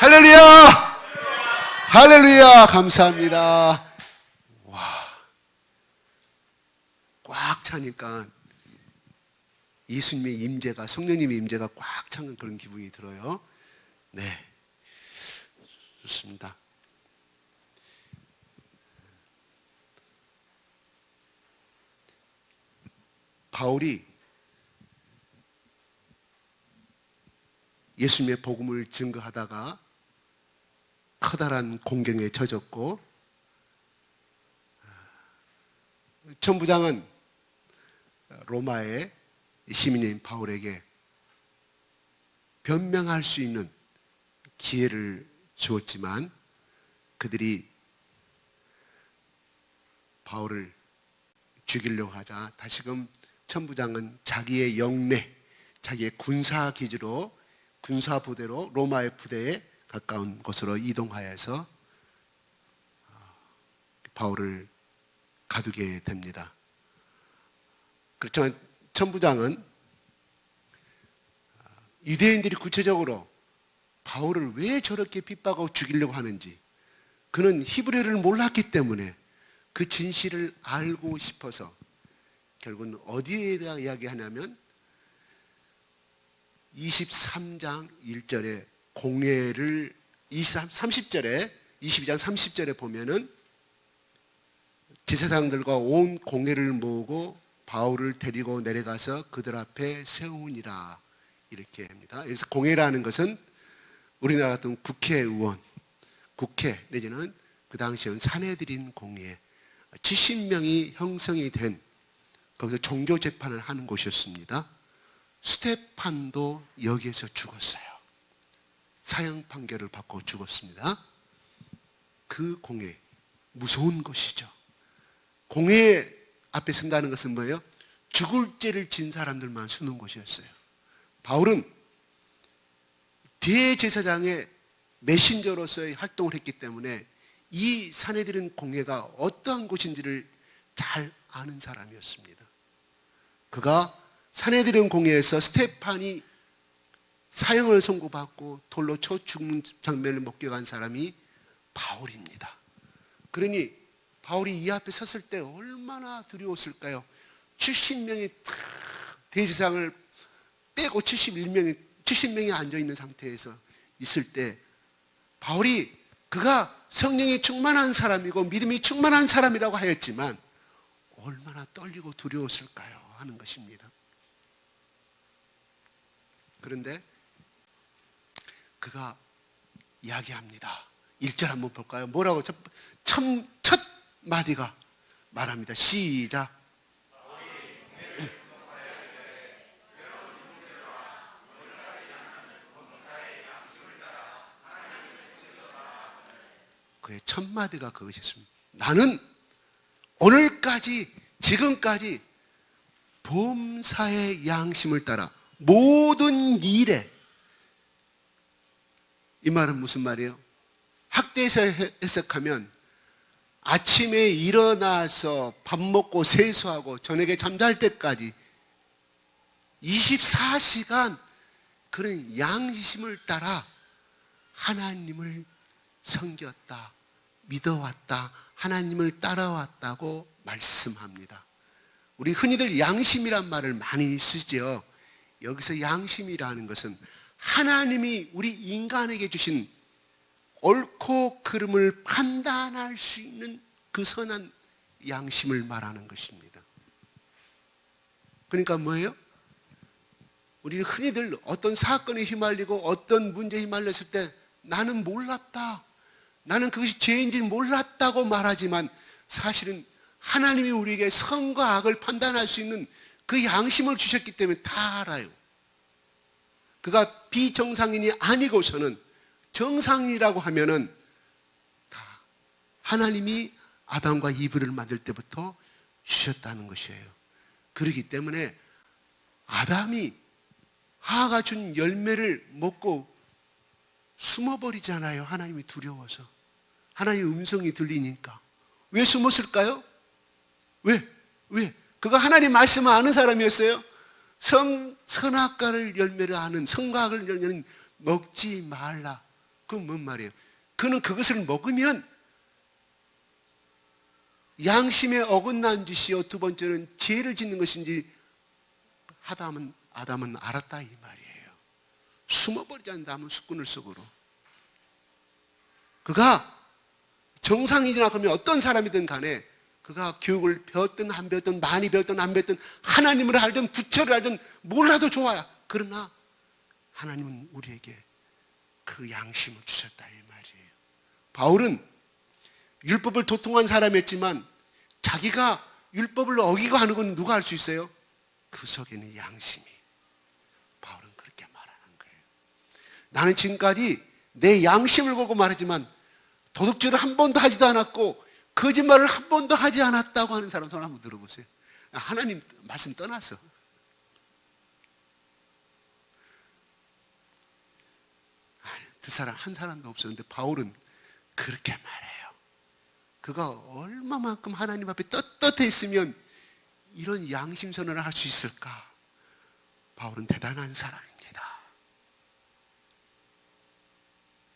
할렐루야! 할렐루야! 감사합니다. 와, 꽉 차니까 예수님의 임재가, 성령님의 임재가 꽉 찬 그런 기분이 들어요. 네, 좋습니다. 바울이 예수님의 복음을 증거하다가 커다란 공경에 처졌고, 천부장은 로마의 시민인 바울에게 변명할 수 있는 기회를 주었지만 그들이 바울을 죽이려고 하자 다시금 천부장은 자기의 영내, 자기의 군사기지로, 군사부대로 로마의 부대에 가까운 곳으로 이동하여서 바울을 가두게 됩니다. 그렇지만 천부장은 유대인들이 구체적으로 바울을 왜 저렇게 핍박하고 죽이려고 하는지, 그는 히브리어를 몰랐기 때문에 그 진실을 알고 싶어서 결국은 어디에 대해 이야기하냐면 23장 1절에 공회를 30절에 22장 30절에 보면은 제사장들과 온 공회를 모으고 바울을 데리고 내려가서 그들 앞에 세우니라 이렇게 합니다. 그래서 공회라는 것은 우리나라 같은 국회의원, 국회 내지는 그 당시에는 사내들인 공회 70명이 형성이 된 거기서 종교 재판을 하는 곳이었습니다. 스테판도 여기에서 죽었어요. 사형 판결을 받고 죽었습니다. 그 공회, 무서운 것이죠. 공회 앞에 선다는 것은 뭐예요? 죽을 죄를 진 사람들만 서는 곳이었어요. 바울은 대제사장의 메신저로서의 활동을 했기 때문에 이 사내들인 공회가 어떠한 곳인지를 잘 아는 사람이었습니다. 그가 사내들인 공회에서 스테판이 사형을 선고받고 돌로 쳐 죽는 장면을 목격한 사람이 바울입니다. 그러니 바울이 이 앞에 섰을 때 얼마나 두려웠을까요? 70명이 대제사장을 빼고 70명이 앉아있는 상태에서 있을 때 바울이 그가 성령이 충만한 사람이고 믿음이 충만한 사람이라고 하였지만 얼마나 떨리고 두려웠을까요? 하는 것입니다. 그런데 그가 이야기합니다. 1절 한번 볼까요? 뭐라고 첫 마디가 말합니다. 시작. 그의 첫 마디가 그것이었습니다. 나는 오늘까지, 지금까지 범사의 양심을 따라 모든 일에, 이 말은 무슨 말이에요? 학대에서 해석하면 아침에 일어나서 밥 먹고 세수하고 저녁에 잠잘 때까지 24시간 그런 양심을 따라 하나님을 섬겼다, 믿어왔다, 하나님을 따라왔다고 말씀합니다. 우리 흔히들 양심이란 말을 많이 쓰죠. 여기서 양심이라는 것은 하나님이 우리 인간에게 주신 옳고 그름을 판단할 수 있는 그 선한 양심을 말하는 것입니다. 그러니까 뭐예요? 우리 흔히들 어떤 사건에 휘말리고 어떤 문제에 휘말렸을 때 나는 몰랐다, 나는 그것이 죄인지 몰랐다고 말하지만 사실은 하나님이 우리에게 선과 악을 판단할 수 있는 그 양심을 주셨기 때문에 다 알아요. 그가 비정상인이 아니고서는 정상이라고 하면은 다 하나님이 아담과 이브를 만들 때부터 주셨다는 것이에요. 그렇기 때문에 아담이 하와가 준 열매를 먹고 숨어버리잖아요. 하나님이 두려워서. 하나님의 음성이 들리니까. 왜 숨었을까요? 왜? 그가 하나님 말씀을 아는 사람이었어요. 선악과를 열매를 아는, 선과 악을 열매는 먹지 말라. 그건 뭔 말이에요? 그는 그것을 먹으면 양심에 어긋난 짓이요, 두 번째는 죄를 짓는 것인지 아담은 알았다 이 말이에요. 숨어버리지 않는다면 숙군을 속으로. 그가 정상이지나 그러면 어떤 사람이든 간에 그가 교육을 배웠든 안 배웠든 많이 배웠든 안 배웠든 하나님을 알든 부처를 알든 몰라도 좋아요. 그러나 하나님은 우리에게 그 양심을 주셨다 이 말이에요. 바울은 율법을 도통한 사람이었지만 자기가 율법을 어기고 하는 건 누가 알 수 있어요? 그 속에는 양심이. 바울은 그렇게 말하는 거예요. 나는 지금까지 내 양심을 걸고 말하지만 도둑질을 한 번도 하지도 않았고 거짓말을 한 번도 하지 않았다고 하는 사람 손 한번 들어보세요. 하나님 말씀 떠나서. 두 사람 한 사람도 없었는데 바울은 그렇게 말해요. 그가 얼마만큼 하나님 앞에 떳떳해 있으면 이런 양심 선언을 할 수 있을까? 바울은 대단한 사람입니다.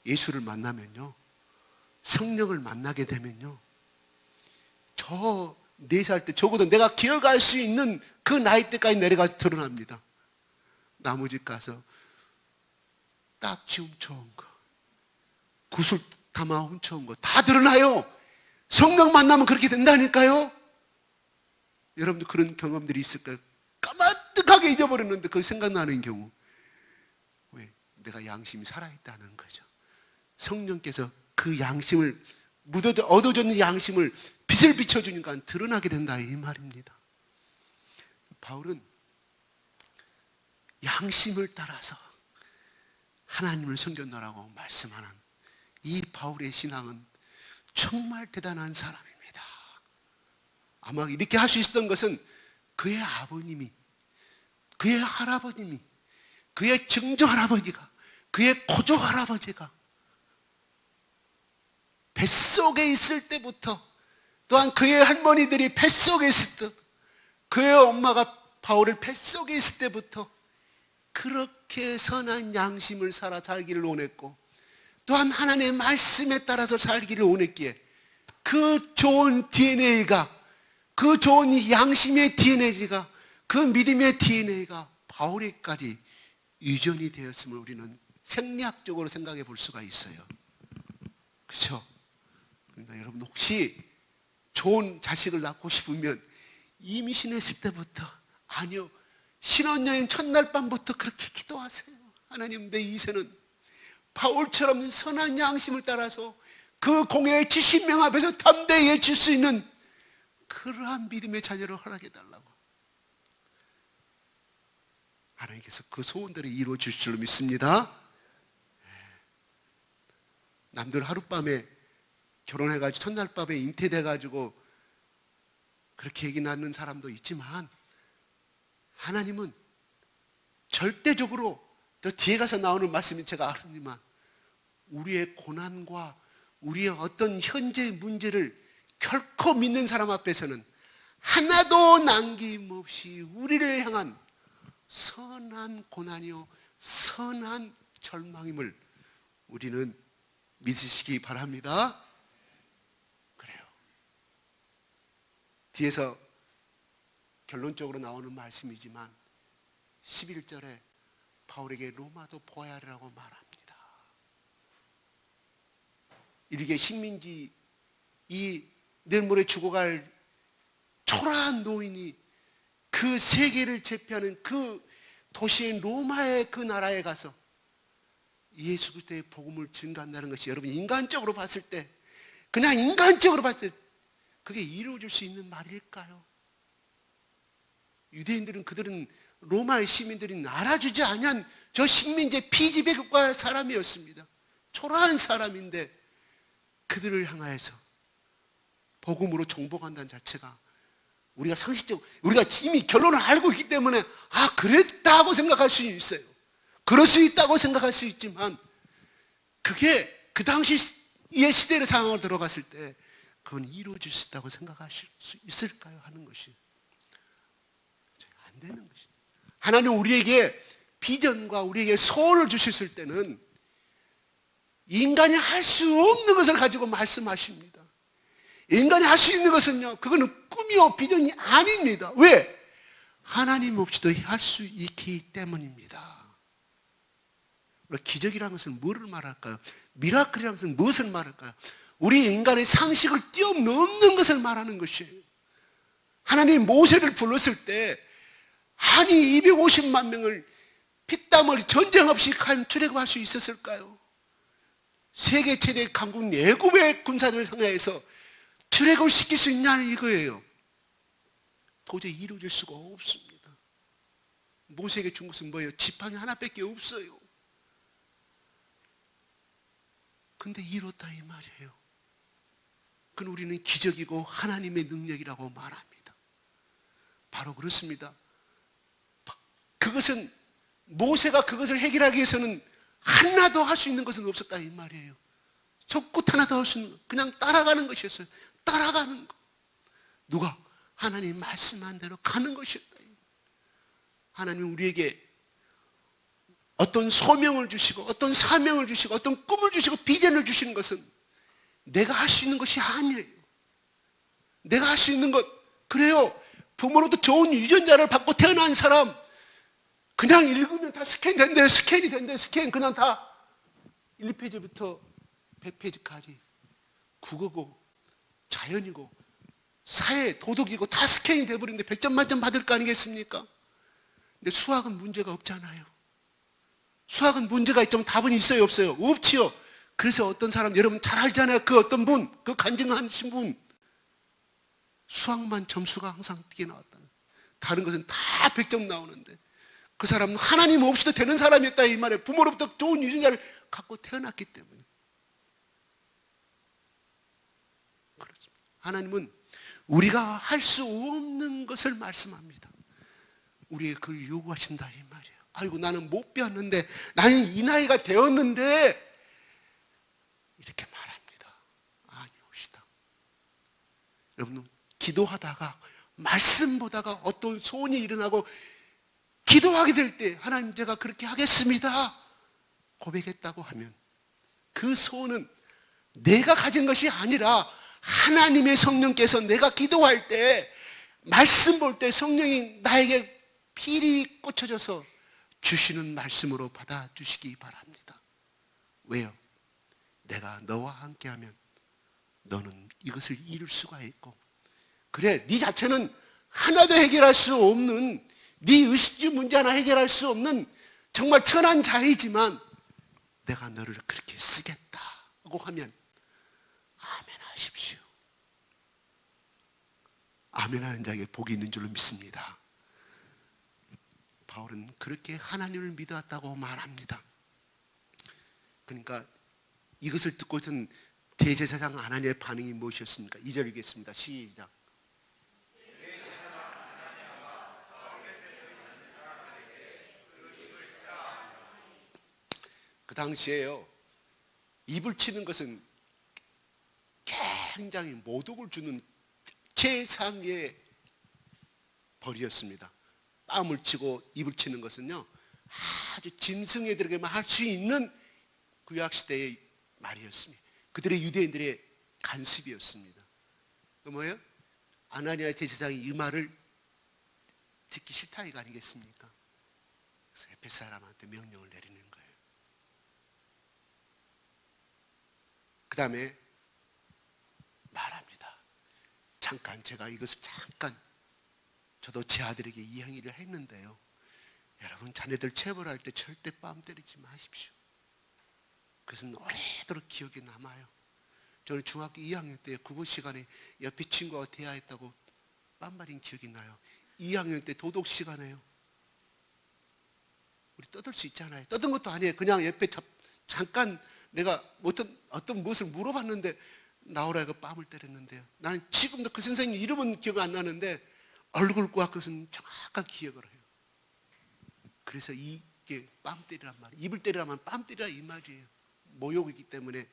예수를 만나면요, 성령을 만나게 되면요, 저 4살 때 적어도 내가 기억할 수 있는 그 나이 때까지 내려가서 드러납니다. 나무집 가서 딱지 훔쳐온 거, 구슬 담아 훔쳐온 거 다 드러나요. 성령 만나면 그렇게 된다니까요. 여러분도 그런 경험들이 있을까요? 까마득하게 잊어버렸는데 그거 생각나는 경우. 왜? 내가 양심이 살아있다는 거죠. 성령께서 그 양심을 얻어졌는 양심을 빛을 비춰주니까 드러나게 된다 이 말입니다. 바울은 양심을 따라서 하나님을 섬겼노라고 말씀하는 이 바울의 신앙은 정말 대단한 사람입니다. 아마 이렇게 할 수 있었던 것은 그의 아버님이, 그의 할아버님이, 그의 증조할아버지가, 그의 고조할아버지가 뱃속에 있을 때부터, 또한 그의 할머니들이 뱃속에 있을 때, 그의 엄마가 바울을 뱃속에 있을 때부터 그렇게 선한 양심을 살아 살기를 원했고, 또한 하나님의 말씀에 따라서 살기를 원했기에 그 좋은 DNA가, 그 좋은 양심의 DNA가, 그 믿음의 DNA가 바울에까지 유전이 되었음을 우리는 생리학적으로 생각해 볼 수가 있어요. 그렇죠? 그러니까 여러분 혹시 좋은 자식을 낳고 싶으면 임신했을 때부터, 아니요, 신혼여행 첫날 밤부터 그렇게 기도하세요. 하나님, 내 이세는 바울처럼 선한 양심을 따라서 그 공회의 70명 앞에서 담대히 외칠 수 있는 그러한 믿음의 자녀를 허락해달라고. 하나님께서 그 소원들을 이루어 주실 줄 믿습니다. 남들 하룻밤에 결혼해가지고 첫날 밤에 잉태돼가지고 그렇게 얘기 낳는 사람도 있지만, 하나님은 절대적으로, 저 뒤에 가서 나오는 말씀이 제가 알지만, 우리의 고난과 우리의 어떤 현재의 문제를 결코 믿는 사람 앞에서는 하나도 남김없이 우리를 향한 선한 고난이요 선한 절망임을 우리는 믿으시기 바랍니다. 그래요. 뒤에서 결론적으로 나오는 말씀이지만 11절에 바울에게 로마도 보아야라고 말합니다. 이렇게 식민지, 이 내일 모레 죽어갈 초라한 노인이 그 세계를 제패하는 그 도시인 로마의 그 나라에 가서 예수 그리스도의 복음을 증거한다는 것이, 여러분 인간적으로 봤을 때, 그냥 인간적으로 봤을 때 그게 이루어질 수 있는 말일까요? 유대인들은, 그들은 로마의 시민들이 알아주지 않은 저 식민지 피지배국가의 사람이었습니다. 초라한 사람인데 그들을 향하여서 복음으로 정복한다는 자체가, 우리가 상식적으로, 우리가 이미 결론을 알고 있기 때문에 그랬다고 생각할 수 있어요. 그럴 수 있다고 생각할 수 있지만, 그게 그 당시의 시대의 상황으로 들어갔을 때 그건 이루어질 수 있다고 생각하실 수 있을까요? 하는 것이 안 되는 것입니다. 하나님 우리에게 비전과 우리에게 소원을 주셨을 때는 인간이 할 수 없는 것을 가지고 말씀하십니다. 인간이 할 수 있는 것은요, 그거는 꿈이요 비전이 아닙니다. 왜? 하나님 없이도 할 수 있기 때문입니다. 기적이라는 것은 뭐를 말할까요? 미라클이라는 것은 무엇을 말할까요? 우리 인간의 상식을 뛰어넘는 것을 말하는 것이에요. 하나님이 모세를 불렀을 때 한이 250만 명을 피땀 흘리 전쟁 없이 출애굽할 수 있었을까요? 세계 최대 강국 애굽의 군사들을 상대해서 출애굽을 시킬 수 있냐는 이거예요. 도저히 이루어질 수가 없습니다. 모세에게 준 것은 뭐예요? 지팡이 하나밖에 없어요. 근데 이뤘다 이 말이에요. 그건 우리는 기적이고 하나님의 능력이라고 말합니다. 바로 그렇습니다. 그것은 모세가 그것을 해결하기 위해서는 하나도 할 수 있는 것은 없었다 이 말이에요. 손끝 하나도 할 수 있는 것, 그냥 따라가는 것이었어요. 따라가는 것. 누가? 하나님 말씀한 대로 가는 것이었다. 하나님 우리에게 어떤 소명을 주시고 어떤 사명을 주시고 어떤 꿈을 주시고 비전을 주시는 것은 내가 할 수 있는 것이 아니에요. 내가 할 수 있는 것, 그래요. 부모로부터 좋은 유전자를 받고 태어난 사람 그냥 읽으면 다 스캔이 된대. 스캔 그냥 다 1페이지부터 100페이지까지 국어고 자연이고 사회 도덕이고 다 스캔이 돼버리는데 100점 만점 받을 거 아니겠습니까? 근데 수학은 문제가 없잖아요. 수학은 문제가 있지만 답은 있어요 없어요? 없지요. 그래서 어떤 사람 여러분 잘 알잖아요. 그 어떤 분, 그 간증하신 분 수학만 점수가 항상 뛰게 나왔다. 다른 것은 다 100점 나오는데 그 사람은 하나님 없이도 되는 사람이었다 이 말이에요. 부모로부터 좋은 유전자를 갖고 태어났기 때문에. 그렇습니다. 하나님은 우리가 할 수 없는 것을 말씀합니다. 우리에게 그걸 요구하신다 이 말이에요. 아이고 나는 못 배웠는데 나는 이 나이가 되었는데 이렇게 말합니다. 아니옵시다. 여러분 기도하다가 말씀 보다가 어떤 소원이 일어나고 기도하게 될 때 하나님 제가 그렇게 하겠습니다 고백했다고 하면 그 소원은 내가 가진 것이 아니라 하나님의 성령께서 내가 기도할 때 말씀 볼 때 성령이 나에게 필히 꽂혀져서 주시는 말씀으로 받아주시기 바랍니다. 왜요? 내가 너와 함께하면 너는 이것을 이룰 수가 있고 그래 네 자체는 하나도 해결할 수 없는 네 의식주 문제 하나 해결할 수 없는 정말 천한 자이지만 내가 너를 그렇게 쓰겠다고 하면 아멘 하십시오. 아멘 하는 자에게 복이 있는 줄로 믿습니다. 바울은 그렇게 하나님을 믿었다고 말합니다. 그러니까 이것을 듣고 있던 대제사장 아나니아의 반응이 무엇이었습니까? 2절 읽겠습니다. 시작. 그 당시에요, 입을 치는 것은 굉장히 모독을 주는 최상의 벌이었습니다. 뺨을 치고 입을 치는 것은요, 아주 짐승애들에게만 할 수 있는 구약시대의 말이었습니다. 그들의 유대인들의 간습이었습니다. 그 뭐예요? 아나니아 대제사장이 이 말을 듣기 싫다 이거 아니겠습니까? 그래서 에베소 사람한테 명령을 내리는 거예요. 그 다음에 말합니다. 잠깐 제가 이것을 잠깐 저도 제 아들에게 이 행위를 했는데요. 여러분 자네들 체벌할 때 절대 뺨 때리지 마십시오. 그것은 오래도록 기억에 남아요. 저는 중학교 2학년 때 국어 시간에 옆에 친구와 대화했다고 뺨 맞은 기억이 나요. 2학년 때 도덕 시간에요. 우리 떠들 수 있잖아요. 떠든 것도 아니에요. 그냥 옆에 잠깐 내가 어떤 무엇을 물어봤는데 나오라 해서 뺨을 때렸는데요. 나는 지금도 그 선생님 이름은 기억 안 나는데 얼굴과 그것은 정확하게 기억을 해요. 그래서 이게 뺨 때리란 말이에요. 입을 때리라면 뺨 때리라 이 말이에요. 모욕이기 때문에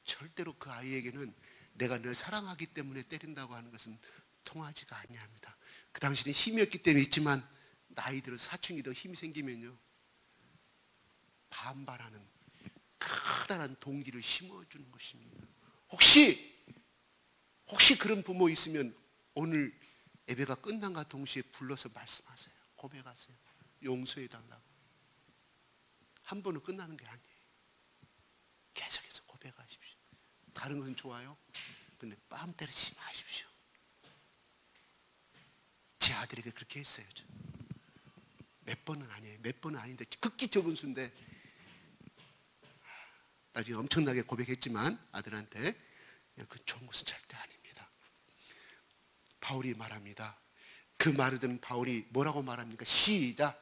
절대로 그 아이에게는 내가 널 사랑하기 때문에 때린다고 하는 것은 통하지가 아니합니다. 그 당시는 힘이었기 때문에 있지만 나이 들어서 사춘기 더 힘이 생기면요 반발하는 큰 커다란 동기를 심어주는 것입니다. 혹시 그런 부모 있으면 오늘 예배가 끝난과 동시에 불러서 말씀하세요. 고백하세요. 용서해달라고. 한 번은 끝나는 게 아니에요. 계속해서 고백하십시오. 다른 건 좋아요. 근데 뺨 때리지 마십시오. 제 아들에게 그렇게 했어요. 몇 번은 아니에요. 몇 번은 아닌데 극히 적은 수인데 나중에 엄청나게 고백했지만 아들한테 그 좋은 것은 절대 아닙니다. 바울이 말합니다. 그 말을 듣는 바울이 뭐라고 말합니까? 시작.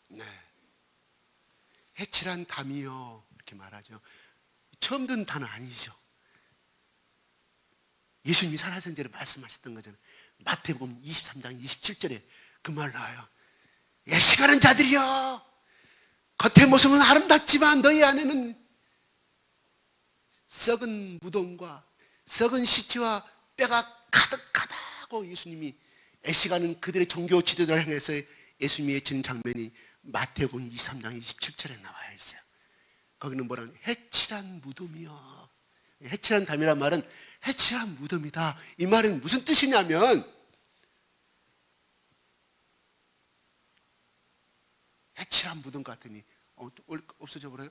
네. 해칠한 담이요 이렇게 말하죠. 처음 듣는 단어 아니죠. 예수님이 살아생전에 말씀하셨던 거잖아요. 마태복음 23장 27절에 그 말 나와요. 애식하는 자들이여, 겉의 모습은 아름답지만 너희 안에는 썩은 무덤과 썩은 시체와 뼈가 가득하다고 예수님이 애식하는 그들의 종교 지도자를 향해서 예수님이 외치는 장면이 마태복음 23장 27절에 나와 있어요. 거기는 뭐라고 하냐? 해칠한 무덤이요. 해칠한 담이란 말은 해칠한 무덤이다. 이 말은 무슨 뜻이냐면 해칠한 무덤 같으니 없어져 버려요?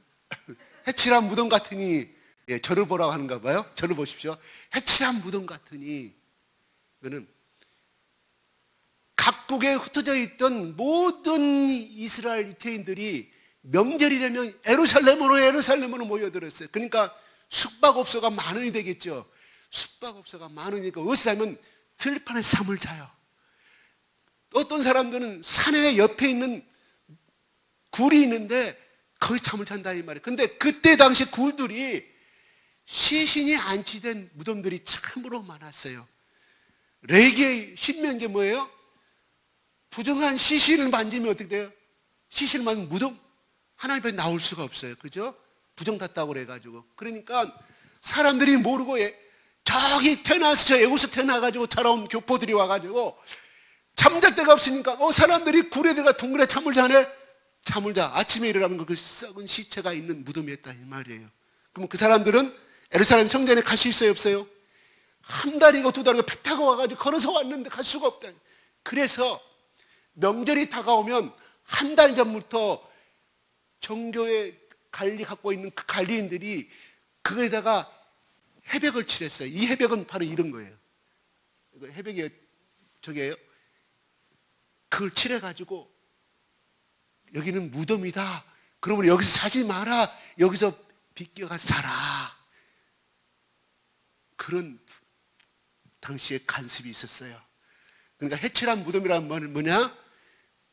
해칠한 무덤 같으니 저를 보라고 하는가 봐요. 저를 보십시오. 해칠한 무덤 같으니 이거는 각국에 흩어져 있던 모든 이스라엘 유태인들이 명절이 되면 예루살렘으로 모여들었어요. 그러니까 숙박업소가 만원이 되겠죠. 숙박업소가 만원이니까 어디서 자면 들판에 잠을 자요. 어떤 사람들은 산에 옆에 있는 굴이 있는데 거기 잠을 잔다 이 말이에요. 근데 그때 당시 굴들이 시신이 안치된 무덤들이 참으로 많았어요. 레위기 신명기 뭐예요? 부정한 시신을 만지면 어떻게 돼요? 시신을 만지면 무덤 하나님 앞에 나올 수가 없어요. 그죠? 부정탔다고 그래가지고. 그러니까 사람들이 모르고 저기 태어나서 저 애국에서 태어나가지고 자라온 교포들이 와가지고 잠잘 데가 없으니까 사람들이 굴에 들어가 동굴에 잠을 자네. 잠을 자. 아침에 일어나면 그 썩은 시체가 있는 무덤이었다 이 말이에요. 그럼 그 사람들은 예루살렘 성전에 갈 수 있어요 없어요? 한 달이고 두 달이고 배 타고 와가지고 걸어서 왔는데 갈 수가 없다. 그래서 명절이 다가오면 한 달 전부터 정교회 관리 갖고 있는 그 관리인들이 그거에다가 해벽을 칠했어요. 이 해벽은 바로 이런 거예요. 이거 해벽이 저게요. 그걸 칠해가지고 여기는 무덤이다. 그러면 여기서 자지 마라. 여기서 비껴가서 자라. 그런 당시에 간섭이 있었어요. 그러니까 해칠한 무덤이라는 말은 뭐냐?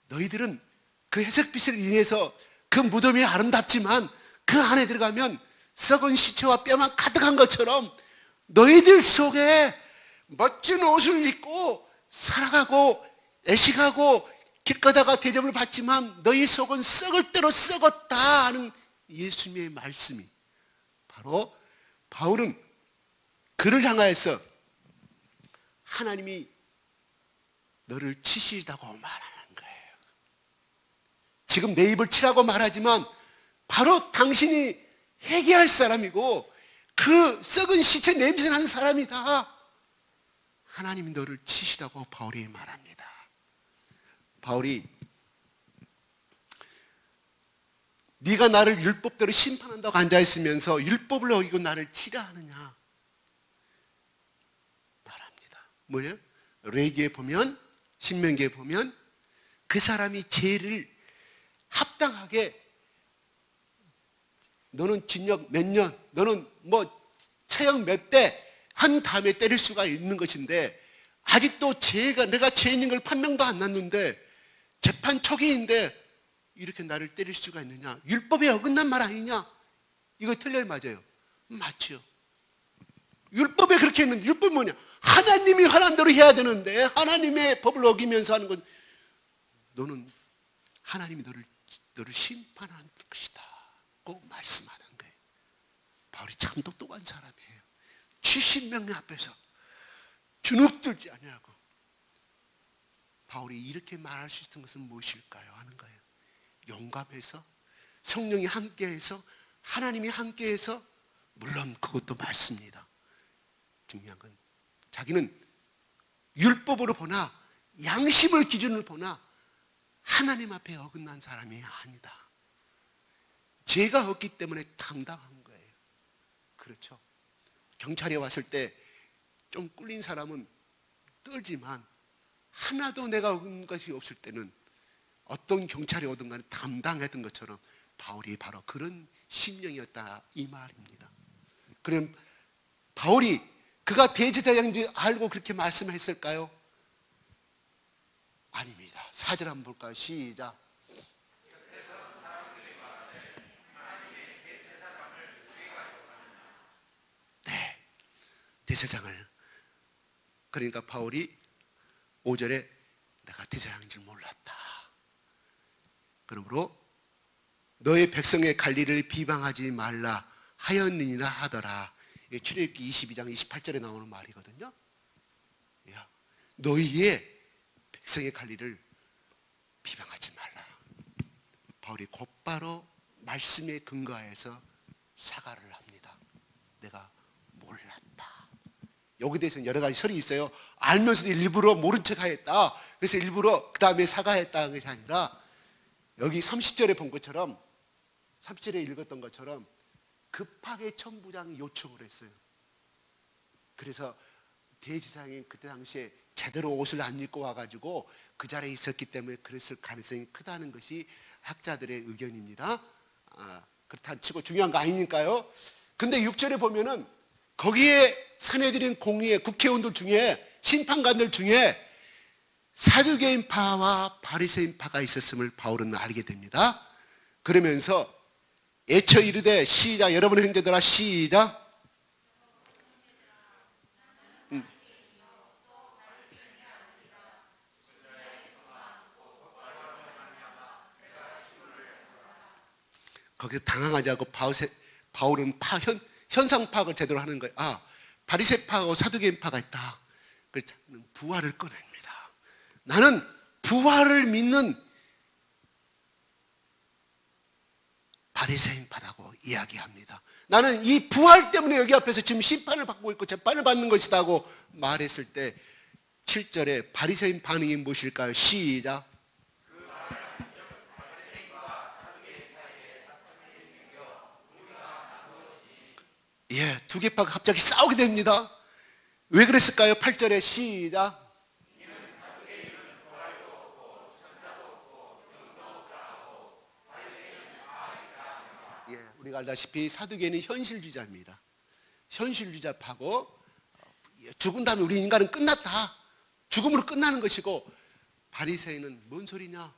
너희들은 그 회색빛을 인해서 그 무덤이 아름답지만 그 안에 들어가면 썩은 시체와 뼈만 가득한 것처럼 너희들 속에 멋진 옷을 입고 살아가고 애식하고 길 가다가 대접을 받지만 너희 속은 썩을 대로 썩었다 하는 예수님의 말씀이 바로 바울은 그를 향하여서 하나님이 너를 치시다고 말하는 거예요. 지금 내 입을 치라고 말하지만 바로 당신이 회개할 사람이고 그 썩은 시체 냄새 나는 사람이다. 하나님이 너를 치시라고 바울이 말합니다. 바울이 네가 나를 율법대로 심판한다고 앉아있으면서 율법을 어기고 나를 치라 하느냐 말합니다. 뭐예요? 레위기에 보면 신명기에 보면 그 사람이 죄를 합당하게 너는 징역 몇 년, 너는 뭐 처형 몇 대 한 다음에 때릴 수가 있는 것인데 아직도 내가 죄인인 걸 판명도 안 났는데 재판 초기인데 이렇게 나를 때릴 수가 있느냐? 율법에 어긋난 말 아니냐? 이거 틀려요, 맞아요? 맞죠. 율법에 그렇게 했는데 율법이 뭐냐? 하나님이 하라는 대로 해야 되는데 하나님의 법을 어기면서 하는 건 너는 하나님이 너를 심판할 것이다 꼭 말씀하는 거예요. 바울이 참 똑똑한 사람이에요. 70명 앞에서 주눅들지 아니하고 바울이 이렇게 말할 수 있었던 것은 무엇일까요? 하는 거예요. 용감해서, 성령이 함께해서, 하나님이 함께해서, 물론 그것도 맞습니다. 중요한 건 자기는 율법으로 보나 양심을 기준으로 보나 하나님 앞에 어긋난 사람이 아니다. 죄가 없기 때문에 당당한 거예요. 그렇죠. 경찰에 왔을 때 좀 꿀린 사람은 떨지만 하나도 내가 얻은 것이 없을 때는 어떤 경찰이 오든 간에 담당했던 것처럼 바울이 바로 그런 심령이었다 이 말입니다. 그럼 바울이 그가 대제사장인지 알고 그렇게 말씀했을까요? 아닙니다. 4절 한번 볼까요? 시작. 네, 대제사장을. 그러니까 바울이 5절에 내가 대제사장인 줄 몰랐다. 그러므로 너의 백성의 관리를 비방하지 말라 하였느니라 하더라. 출애굽기 22장 28절에 나오는 말이거든요. 너희의 백성의 관리를 비방하지 말라. 바울이 곧바로 말씀에 근거해서 사과를 합니다. 내가 몰랐다. 여기에 대해서는 여러 가지 설이 있어요. 알면서도 일부러 모른 척 하였다. 그래서 일부러 그 다음에 사과했다는 것이 아니라 여기 30절에 본 것처럼 30절에 읽었던 것처럼 급하게 천부장이 요청을 했어요. 그래서 대제사장이 그때 당시에 제대로 옷을 안 입고 와가지고 그 자리에 있었기 때문에 그랬을 가능성이 크다는 것이 학자들의 의견입니다. 그렇다 치고 중요한 거 아니니까요. 근데 6절에 보면은 거기에 사내들인 공의회 국회의원들 중에 심판관들 중에 사두개인파와 바리새인파가 있었음을 바울은 알게 됩니다. 그러면서 애처 이르되 시작. 여러분의 형제들아 시작. 거기서 당황하지 않고 바울은 현상 파악을 제대로 하는 거예요. 바리새파하고 사두개인파가 있다. 그래서 부활을 꺼냅니다. 나는 부활을 믿는 바리새인파라고 이야기합니다. 나는 이 부활 때문에 여기 앞에서 지금 심판을 받고 있고 재판을 받는 것이다고 말했을 때 7절에 바리새인 반응이 무엇일까요? 시작. 예, 두 개파가 갑자기 싸우게 됩니다. 왜 그랬을까요? 8절에 시작. 예, 우리가 알다시피 사두개는 현실주의자입니다. 현실주의자파고 죽은 다음에 우리 인간은 끝났다. 죽음으로 끝나는 것이고 바리새인은 뭔 소리냐?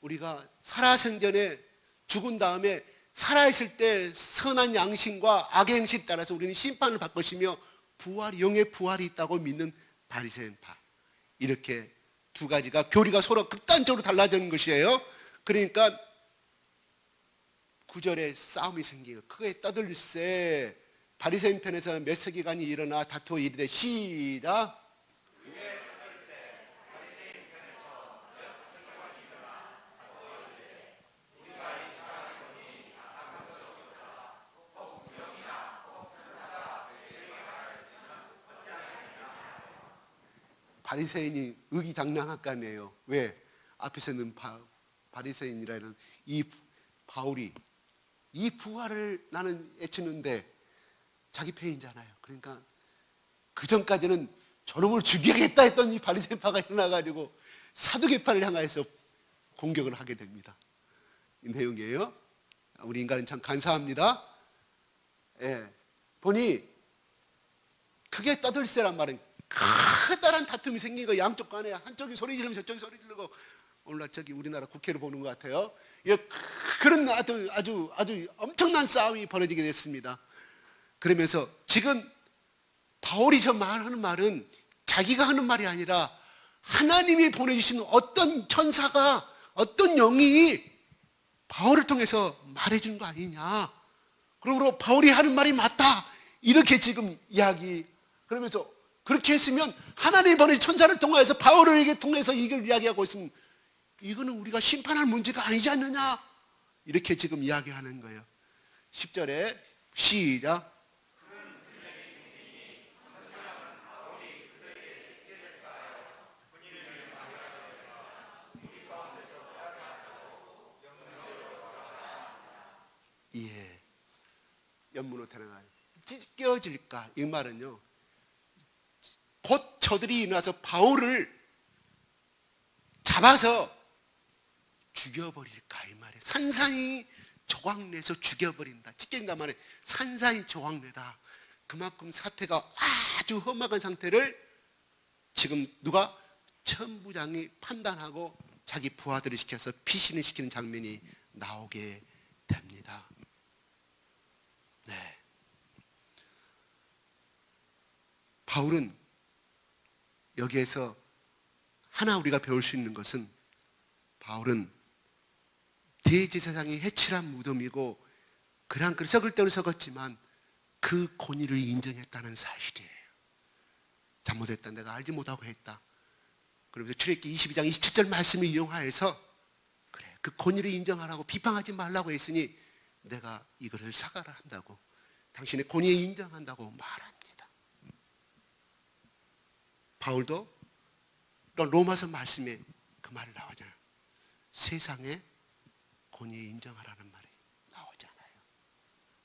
우리가 살아생전에 죽은 다음에 살아있을 때 선한 양심과 악의 행실에 따라서 우리는 심판을 받을 것이며 영의 부활이 있다고 믿는 바리새인파. 이렇게 두 가지가 교리가 서로 극단적으로 달라지는 것이에요. 그러니까 9절에 싸움이 생기고 그거에 떠들세. 바리새인 편에서 몇 세기간이 일어나 다투어 이르되 시작. 바리새인이 의기장량할까네요. 왜? 앞에서는 바리새인이라는 이 바울이 이 부활을 나는 애치는데 자기 패인잖아요. 그러니까 그 전까지는 저놈을 죽이겠다 했던 이 바리새인파가 일어나가지고 사두개파를 향해서 공격을 하게 됩니다. 이 내용이에요. 우리 인간은 참 간사합니다. 예, 보니 크게 떠들세란 말은 커다란 다툼이 생긴 거. 양쪽 간에 한쪽이 소리 지르면 저쪽이 소리 지르고. 오늘날 저기 우리나라 국회를 보는 것 같아요. 그런 아주 엄청난 싸움이 벌어지게 됐습니다. 그러면서 지금 바울이 저 말하는 말은 자기가 하는 말이 아니라 하나님이 보내주신 어떤 천사가, 어떤 영이 바울을 통해서 말해준 거 아니냐. 그러므로 바울이 하는 말이 맞다. 이렇게 지금 이야기, 그러면서 그렇게 했으면 하나님이 보낸 천사를 통해서 바울에게 통해서 이걸 이야기하고 있으면 이거는 우리가 심판할 문제가 아니지 않느냐, 이렇게 지금 이야기하는 거예요. 10절에 시작. 예, 연문으로 태어나요. 찢겨질까? 이 말은요, 곧 저들이 일어나서 바울을 잡아서 죽여버릴까 이 말이에요. 산산이 조각내서 죽여버린다. 찢겨진단 말이에요. 산산이 조각내다. 그만큼 사태가 아주 험악한 상태를 지금 누가? 천부장이 판단하고 자기 부하들을 시켜서 피신을 시키는 장면이 나오게 됩니다. 네. 바울은 여기에서 하나 우리가 배울 수 있는 것은, 바울은 대제사장이 해칠한 무덤이고 그냥 썩을 대로 썩었지만 그 권위를 인정했다는 사실이에요. 잘못했다, 내가 알지 못하고 했다. 그러면서 출애굽기 22장 27절 말씀을 이용하여서 그래, 그 권위를 인정하라고, 비판하지 말라고 했으니 내가 이것을 사과를 한다고, 당신의 권위에 인정한다고 말합니다. 바울도 로마서 말씀에 그 말이 나오잖아요. 세상에 권위에 인정하라는 말이 나오잖아요.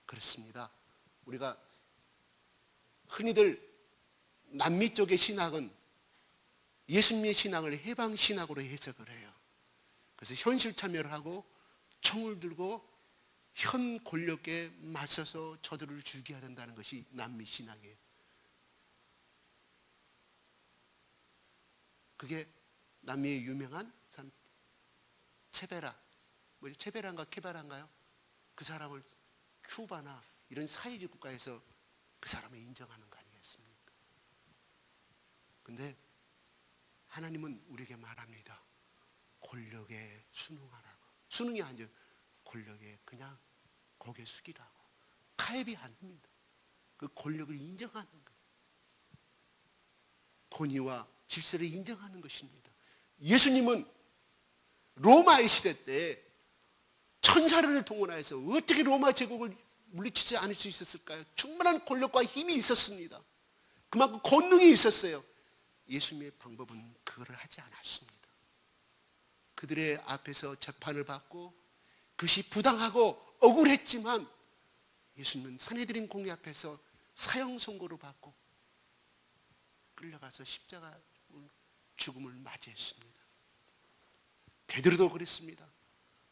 그렇습니다. 우리가 흔히들 남미 쪽의 신학은 예수님의 신앙을 해방신학으로 해석을 해요. 그래서 현실 참여를 하고 총을 들고 현 권력에 맞서서 저들을 죽여야 된다는 것이 남미 신학이에요. 그게 남미의 유명한 사람 체베라, 체베라인가 케바라인가요? 그 사람을 큐바나 이런 사회주의 국가에서 그 사람을 인정하는 거 아니겠습니까? 근데 하나님은 우리에게 말합니다. 권력에 순응하라고. 순응이 아니죠. 권력에 그냥 고개 숙이라고. 타협이 아닙니다. 그 권력을 인정하는 거예요. 권위와 질서를 인정하는 것입니다. 예수님은 로마의 시대 때 천사를 동원해서 어떻게 로마 제국을 물리치지 않을 수 있었을까요? 충분한 권력과 힘이 있었습니다. 그만큼 권능이 있었어요. 예수님의 방법은 그거를 하지 않았습니다. 그들의 앞에서 재판을 받고 그것이 부당하고 억울했지만 예수님은 산헤드린 공회 앞에서 사형 선고를 받고 끌려가서 십자가 죽음을 맞이했습니다. 베드로도 그랬습니다.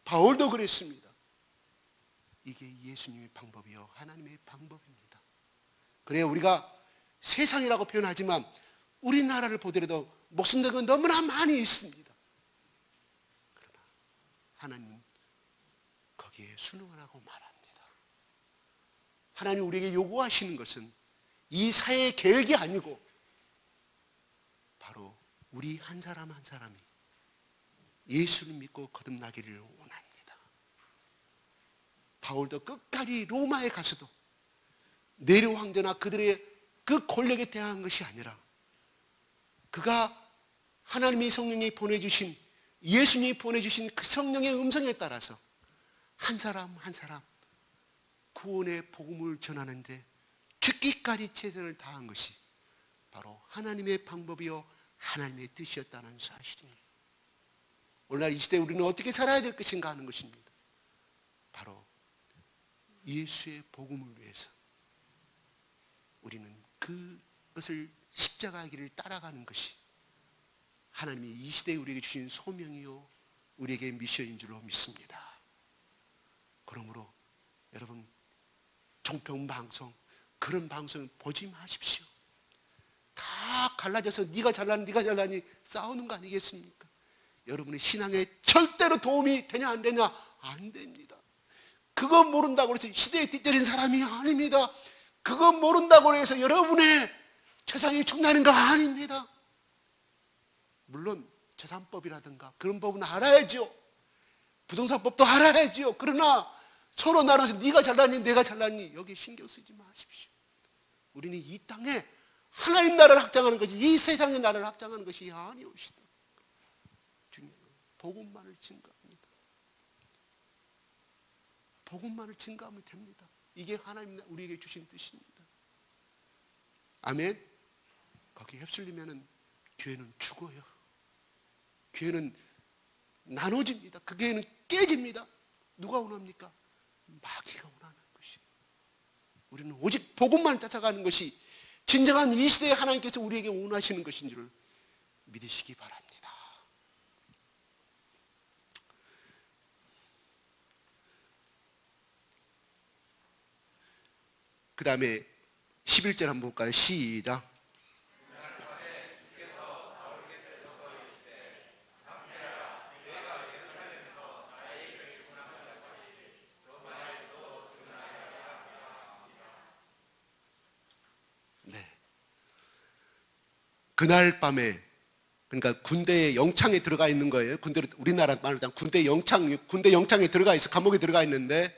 바울도 그랬습니다. 이게 예수님의 방법이요, 하나님의 방법입니다. 그래야 우리가 세상이라고 표현하지만 우리나라를 보더라도 목숨된 건 너무나 많이 있습니다. 그러나 하나님은 거기에 순응을 하고 말합니다. 하나님 우리에게 요구하시는 것은 이 사회의 계획이 아니고 바로 우리 한 사람 한 사람이 예수를 믿고 거듭나기를 원합니다. 바울도 끝까지 로마에 가서도 네로 황제나 그들의 그 권력에 대항한 것이 아니라 그가 하나님의 성령이 보내주신, 예수님이 보내주신 그 성령의 음성에 따라서 한 사람 한 사람 구원의 복음을 전하는데 죽기까지 최선을 다한 것이 바로 하나님의 방법이요 하나님의 뜻이었다는 사실입니다. 오늘날 이 시대에 우리는 어떻게 살아야 될 것인가 하는 것입니다. 바로 예수의 복음을 위해서 우리는 그것을 십자가의 길을 따라가는 것이 하나님이 이 시대에 우리에게 주신 소명이요 우리에게 미션인 줄로 믿습니다. 그러므로 여러분 종편방송 그런 방송 보지 마십시오. 다 갈라져서 네가 잘나니 네가 잘나니 싸우는 거 아니겠습니까? 여러분의 신앙에 절대로 도움이 되냐 안 되냐? 안 됩니다. 그거 모른다고 해서 시대에 뒤떨어진 사람이 아닙니다. 그거 모른다고 해서 여러분의 재산이 충나는 거 아닙니다. 물론 재산법이라든가 그런 법은 알아야죠. 부동산법도 알아야죠. 그러나 서로 나눠서 네가 잘났니 내가 잘났니 여기 신경 쓰지 마십시오. 우리는 이 땅에 하나님 나라를 확장하는 것이, 이 세상의 나라를 확장하는 것이 아니옵시다. 중요한 건 복음만을 증거합니다. 복음만을 증거하면 됩니다. 이게 하나님 우리에게 주신 뜻입니다. 아멘. 거기에 휩쓸리면 교회는 죽어요. 교회는 나눠집니다. 그 교회는 깨집니다. 누가 원합니까? 마귀가 원하는 것이. 우리는 오직 복음만 쫓아가는 것이 진정한 이 시대에 하나님께서 우리에게 원하시는 것인 줄 믿으시기 바랍니다. 그 다음에 11절 한번 볼까요? 시작. 그날 밤에, 그러니까 군대의 영창에 들어가 있는 거예요. 우리나라 말로 군대 영창에 들어가 있어, 감옥에 들어가 있는데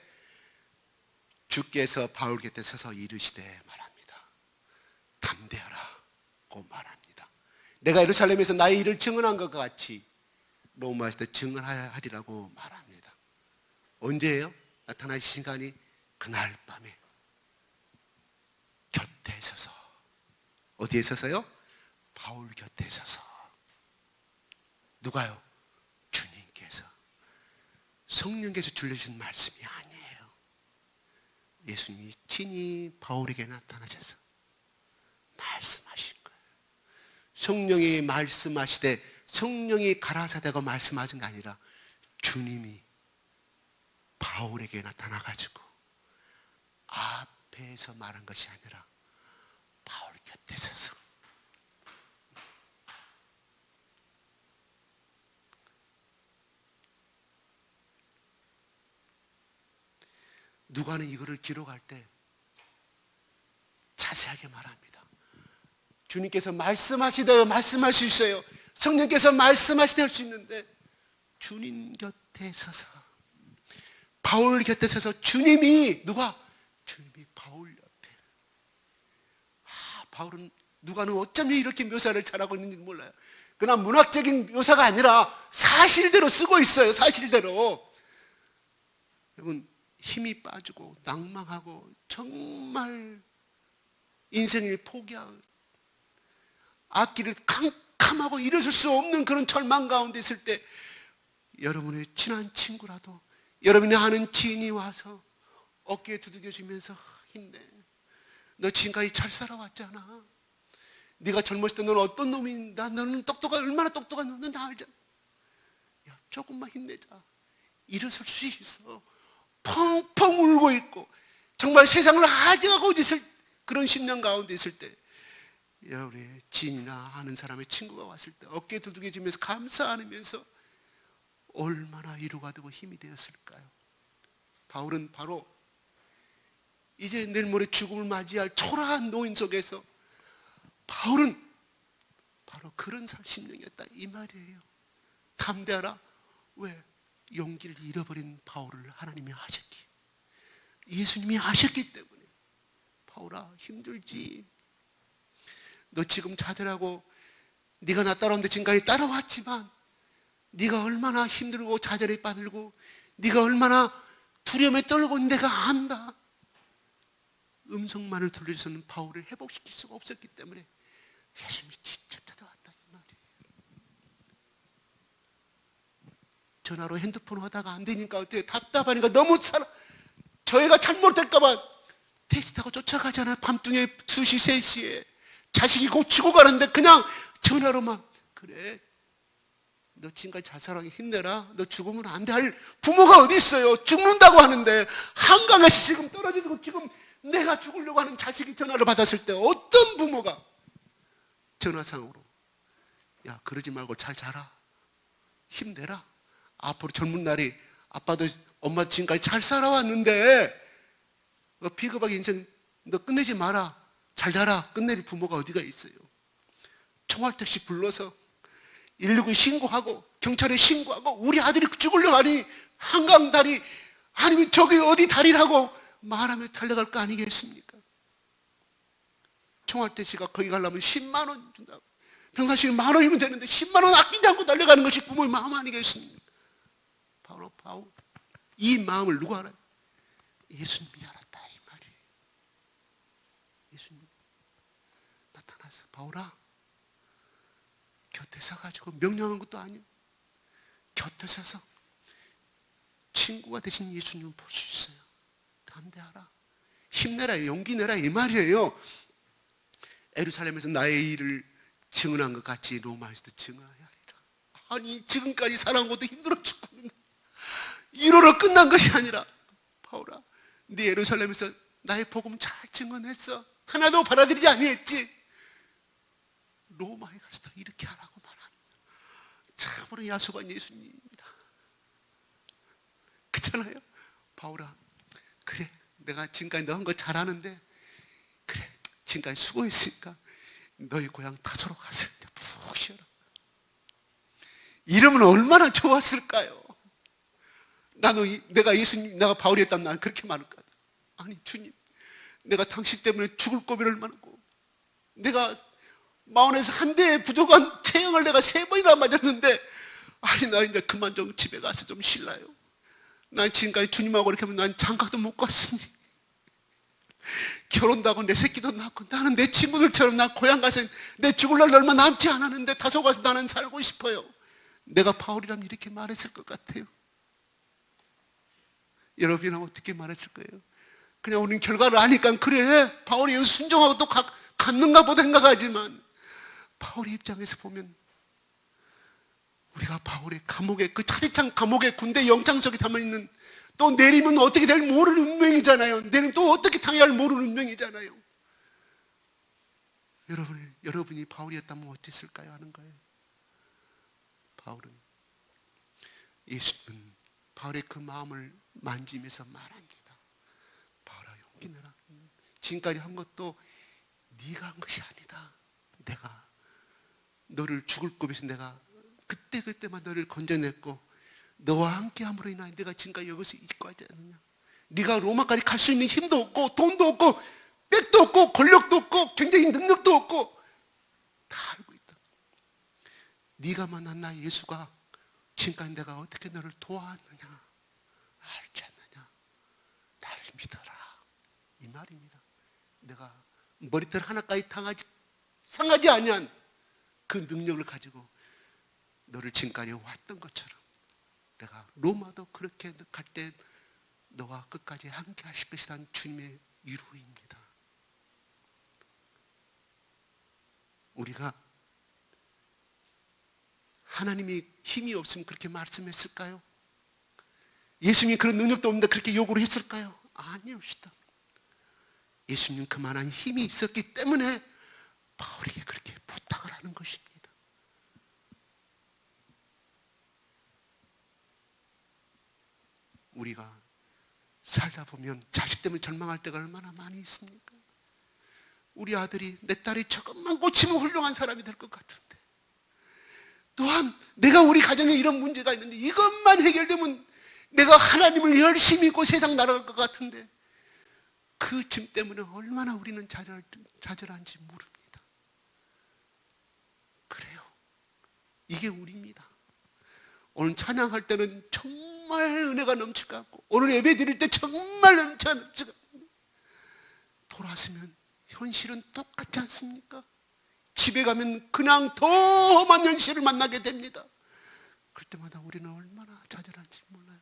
주께서 바울 곁에 서서 이르시되 말합니다. 담대하라고 말합니다. 내가 예루살렘에서 나의 일을 증언한 것과 같이 로마에서도 증언하리라고 말합니다. 언제예요? 나타나신 시간이 그날 밤에 곁에 서서. 어디에 서서요? 바울 곁에 서서. 누가요? 주님께서. 성령께서 들려주신 말씀이 아니에요. 예수님이 친히 바울에게 나타나셔서 말씀하신 거예요. 성령이 말씀하시되 성령이 가라사대가 말씀하신 게 아니라 주님이 바울에게 나타나가지고 앞에서 말한 것이 아니라 바울 곁에 서서. 누가는 이거를 기록할 때 자세하게 말합니다. 주님께서 말씀하시되 말씀할 수 있어요. 성령께서 말씀하시되 할 수 있는데 주님 곁에 서서, 바울 곁에 서서 주님이, 주님이 바울 옆에. 바울은, 누가는 어쩜 이렇게 묘사를 잘하고 있는지 몰라요. 그러나 문학적인 묘사가 아니라 사실대로 쓰고 있어요. 사실대로. 여러분, 힘이 빠지고 낭망하고 정말 인생을 포기하고 앞길을 캄캄하고 일어설 수 없는 그런 절망 가운데 있을 때 여러분의 친한 친구라도, 여러분이 아는 지인이 와서 어깨에 두들겨주면서 힘내, 너 지금까지 잘 살아왔잖아. 네가 젊었을 때 너는 어떤 놈인가, 너는 얼마나 똑똑한 놈인지 나 알잖아. 야, 조금만 힘내자. 일어설 수 있어. 펑펑 울고 있고 정말 세상을 아지하고 있을 그런 10년 가운데 있을 때 여러분의 지인이나 아는 사람의 친구가 왔을 때 어깨에 두들겨주면서 감사 안으면서 얼마나 위로가 되고 힘이 되었을까요? 바울은 바로 이제 내일 모레 죽음을 맞이할 초라한 노인 속에서 바울은 바로 그런 심령이었다 이 말이에요. 담대하라. 왜? 용기를 잃어버린 바울을 하나님이 하셨기, 예수님이 하셨기 때문에. 바울아, 힘들지. 너 지금 좌절하고 네가 나 따라오는데 지금까지 따라왔지만 네가 얼마나 힘들고 좌절에 빠들고 네가 얼마나 두려움에 떨고 내가 안다. 음성만을 들려줘서는 바울을 회복시킬 수가 없었기 때문에 예수님이 직접 찾아왔다 이 말이에요. 전화로 핸드폰 하다가 안 되니까 어떻게 답답하니까 너무 저희가 잘못될까봐 택시 타고 쫓아가잖아요. 밤중에 2시, 3시에 자식이 곧 죽어 가는데 그냥 전화로만, 그래 너 지금까지 잘 살아, 힘내라, 너 죽으면 안 돼 할 부모가 어디 있어요. 죽는다고 하는데 한강에서 지금 떨어지고 지금 내가 죽으려고 하는 자식이 전화를 받았을 때 어떤 부모가 전화상으로 야 그러지 말고 잘 자라, 힘내라, 앞으로 젊은 날이, 아빠도 엄마 지금까지 잘 살아왔는데 너 비겁하게 인생 너 끝내지 마라, 잘 자라, 끝낼 부모가 어디가 있어요. 총알택시 불러서 119 신고하고 경찰에 신고하고 우리 아들이 죽으려고 하니 한강 다리 아니면 저기 어디 다리라고 말하며 달려갈 거 아니겠습니까? 총알대시가 거기 가려면 10만 원 준다고. 평상시에 10,000원이면 되는데 10만 원 아끼지 않고 달려가는 것이 부모의 마음 아니겠습니까? 바로 이 마음을 누가 알아요? 예수님이 알았다 이 말이에요. 예수님 나타나서 바울아, 곁에 서가지고 명령한 것도 아니고 곁에 서서 친구가 되신 예수님을 볼 수 있어요. 담대하라, 힘내라, 용기 내라 이 말이에요. 예루살렘에서 나의 일을 증언한 것 같이 로마에서도 증언해야 하리라. 아니 지금까지 살아온 것도 힘들어 죽겠는데 이로로 끝난 것이 아니라 바울아, 네 예루살렘에서 나의 복음 잘 증언했어. 하나도 받아들이지 아니했지. 로마에 가서도 이렇게 하라고 말합니다. 참으로 야속한 예수님입니다. 그렇잖아요. 바울아, 그래 내가 지금까지 너 한 거 잘하는데 그래 지금까지 수고했으니까 너희 고향 타소로 가서 푹 쉬어라. 이러면 얼마나 좋았을까요? 내가 예수님, 내가 바울이었다면 난 그렇게 말할 거야. 아니 주님, 내가 당신 때문에 죽을 고비를 많고 내가 마원에서 한 대에 부족한 체형을 내가 3번이나 맞았는데 아니 나 이제 그만 좀 집에 가서 좀 쉴라요. 난 지금까지 주님하고 이렇게 하면 난 장가도 못 갔으니 결혼도 하고 내 새끼도 낳고 나는 내 친구들처럼 난 고향 가서 내 죽을 날 얼마 남지 않았는데 다소 가서 나는 살고 싶어요. 내가 바울이라면 이렇게 말했을 것 같아요. 여러분은 어떻게 말했을 거예요? 그냥 우리는 결과를 아니까 그래 바울이 여기서 순종하고 또 갔는가 보다 생각하지만 바울의 입장에서 보면 우리가 바울의 감옥에 그 차디찬 감옥에 군대 영장 속에 담아있는 또 내리면 어떻게 될 모르는 운명이잖아요. 내리면 또 어떻게 당해야 할 모르는 운명이잖아요. 여러분이 바울이었다면 어땠을까요? 하는 거예요. 바울은 예수님은 바울의 그 마음을 만지면서 말합니다. 바울아 용기 내라. 지금까지 한 것도 네가 한 것이 아니다. 내가 너를 죽을 고비에서 내가 그때만 너를 건져냈고 너와 함께함으로 인하여 내가 지금까지 여기서 있고 하지 않느냐. 네가 로마까지 갈 수 있는 힘도 없고 돈도 없고 빽도 없고 권력도 없고 경제적인 능력도 없고 다 알고 있다. 네가 만난 나 예수가 지금까지 내가 어떻게 너를 도와왔느냐 알지 않느냐. 나를 믿어라 이 말입니다. 내가 머리털 하나까지 상하지 아니한 그 능력을 가지고 너를 지금까지 왔던 것처럼 내가 로마도 그렇게 갈 때 너와 끝까지 함께 하실 것이라는 주님의 위로입니다. 우리가 하나님이 힘이 없으면 그렇게 말씀했을까요? 예수님이 그런 능력도 없는데 그렇게 요구를 했을까요? 아니옵시다. 예수님 그만한 힘이 있었기 때문에 바울에게 그렇게 부탁을 하는 것입니다. 우리가 살다 보면 자식 때문에 절망할 때가 얼마나 많이 있습니까? 우리 아들이 내 딸이 조금만 고치면 훌륭한 사람이 될 것 같은데 또한 내가 우리 가정에 이런 문제가 있는데 이것만 해결되면 내가 하나님을 열심히 믿고 세상 날아갈 것 같은데 그 짐 때문에 얼마나 우리는 좌절한지 모릅니다. 그래요. 이게 우리입니다. 오늘 찬양할 때는 정말 은혜가 넘칠 것 같고 오늘 예배 드릴 때 정말 넘칠 것 같고 돌아서면 현실은 똑같지 않습니까? 집에 가면 그냥 더 험한 현실을 만나게 됩니다. 그럴 때마다 우리는 얼마나 좌절한지 몰라요.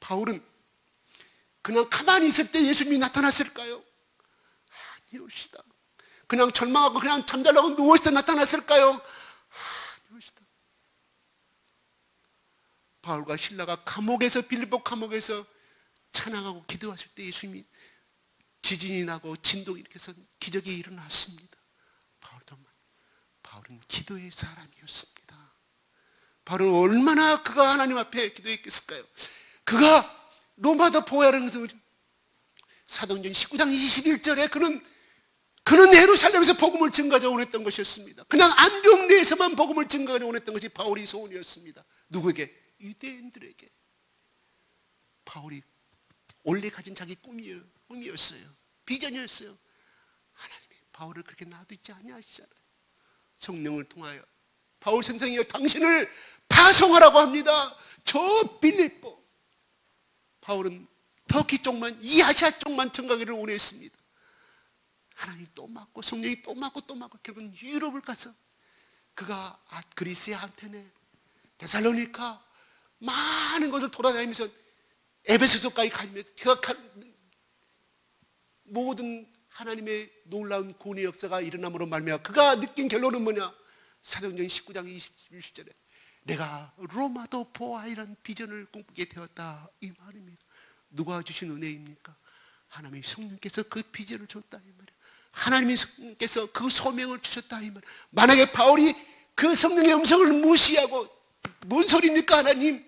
바울은 그냥 가만히 있을 때 예수님이 나타났을까요? 아니옵시다. 그냥 절망하고 그냥 잠자려고 누웠을 때 나타났을까요? 아니옵시다. 바울과 실라가 감옥에서 빌립보 감옥에서 찬양하고 기도했을 때 예수님이 지진이 나고 진동이 이렇게 해서 기적이 일어났습니다. 바울은 기도의 사람이었습니다. 바울은 얼마나 그가 하나님 앞에 기도했겠을까요? 그가 로마도 보야르에서 사도행전 19장 21절에 그는 예루살렘에서 복음을 증거하자 원했던 것이었습니다. 그냥 안디옥 내에서만 복음을 증거하자 원했던 것이 바울의 소원이었습니다. 누구에게? 유대인들에게. 바울이 원래 가진 자기 꿈이었어요. 비전이었어요. 하나님이 바울을 그렇게 놔두지 아니하시잖아요. 성령을 통하여 바울 선생이여 당신을 파송하라고 합니다. 저 빌립보. 바울은 터키 쪽만, 이 아시아 쪽만 전가기를 원했습니다. 하나님이 또 맡고 성령이 또 맡고 또 맡고 결국은 유럽을 가서 그가 그리스의 아테네, 데살로니카 많은 곳을 돌아다니면서 에베소서까지 가면서 그가 모든 하나님의 놀라운 구원의 역사가 일어남으로 말미암아 그가 느낀 결론은 뭐냐? 사도행전 19장 21절에 내가 로마도 보아이란 비전을 꿈꾸게 되었다 이 말입니다. 누가 주신 은혜입니까? 하나님의 성령께서 그 비전을 줬다 이 말이에요. 하나님의 성령께서 그 소명을 주셨다 이 말이에요. 만약에 바울이 그 성령의 음성을 무시하고 뭔 소리입니까 하나님?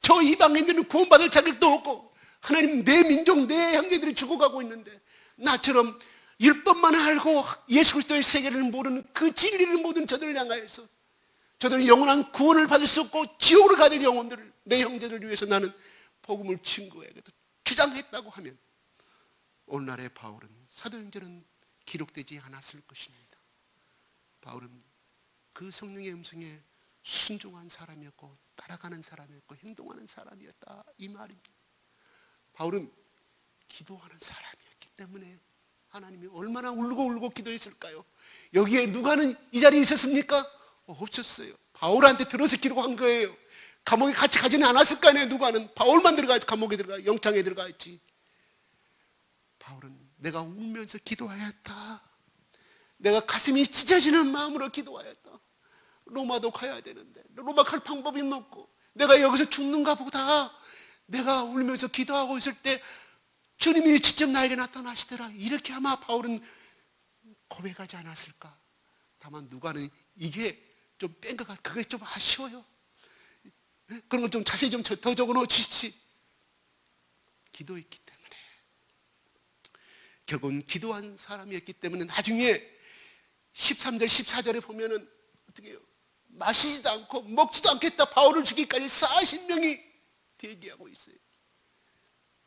저 이방인들은 구원받을 자격도 없고 하나님 내 민족 내 형제들이 죽어가고 있는데 나처럼 율법만 알고 예수 그리스도의 세계를 모르는 그 진리를 모르는 저들을 향하여서 저들은 영원한 구원을 받을 수 없고 지옥으로 가야 될 영혼들을 내 형제들을 위해서 나는 복음을 증거해야겠다 주장했다고 하면 오늘날의 바울은 사도행전은 기록되지 않았을 것입니다. 바울은 그 성령의 음성에 순종한 사람이었고 따라가는 사람이었고 행동하는 사람이었다 이 말입니다. 바울은 기도하는 사람이었기 때문에 하나님이 얼마나 울고 기도했을까요? 여기에 누가는 이 자리에 있었습니까? 없었어요. 바울한테 들어서 기록한 거예요. 감옥에 같이 가지는 않았을 거 아니에요. 누가는 바울만 들어가 감옥에 들어가 영창에 들어가 있지. 바울은 내가 울면서 기도하였다. 내가 가슴이 찢어지는 마음으로 기도하였다. 로마도 가야 되는데 로마 갈 방법이 없고 내가 여기서 죽는가 보다. 내가 울면서 기도하고 있을 때 주님이 직접 나에게 나타나시더라. 이렇게 아마 바울은 고백하지 않았을까. 다만 누가는 이게 좀 뺀 것 같아. 그게 좀 아쉬워요. 그런 걸 좀 자세히 좀 더 적어놓으시지. 기도했기 때문에 결국은 기도한 사람이었기 때문에 나중에 13절 14절에 보면은 어떻게 해요? 마시지도 않고 먹지도 않겠다 바울을 죽이기까지 40명이 대기하고 있어요.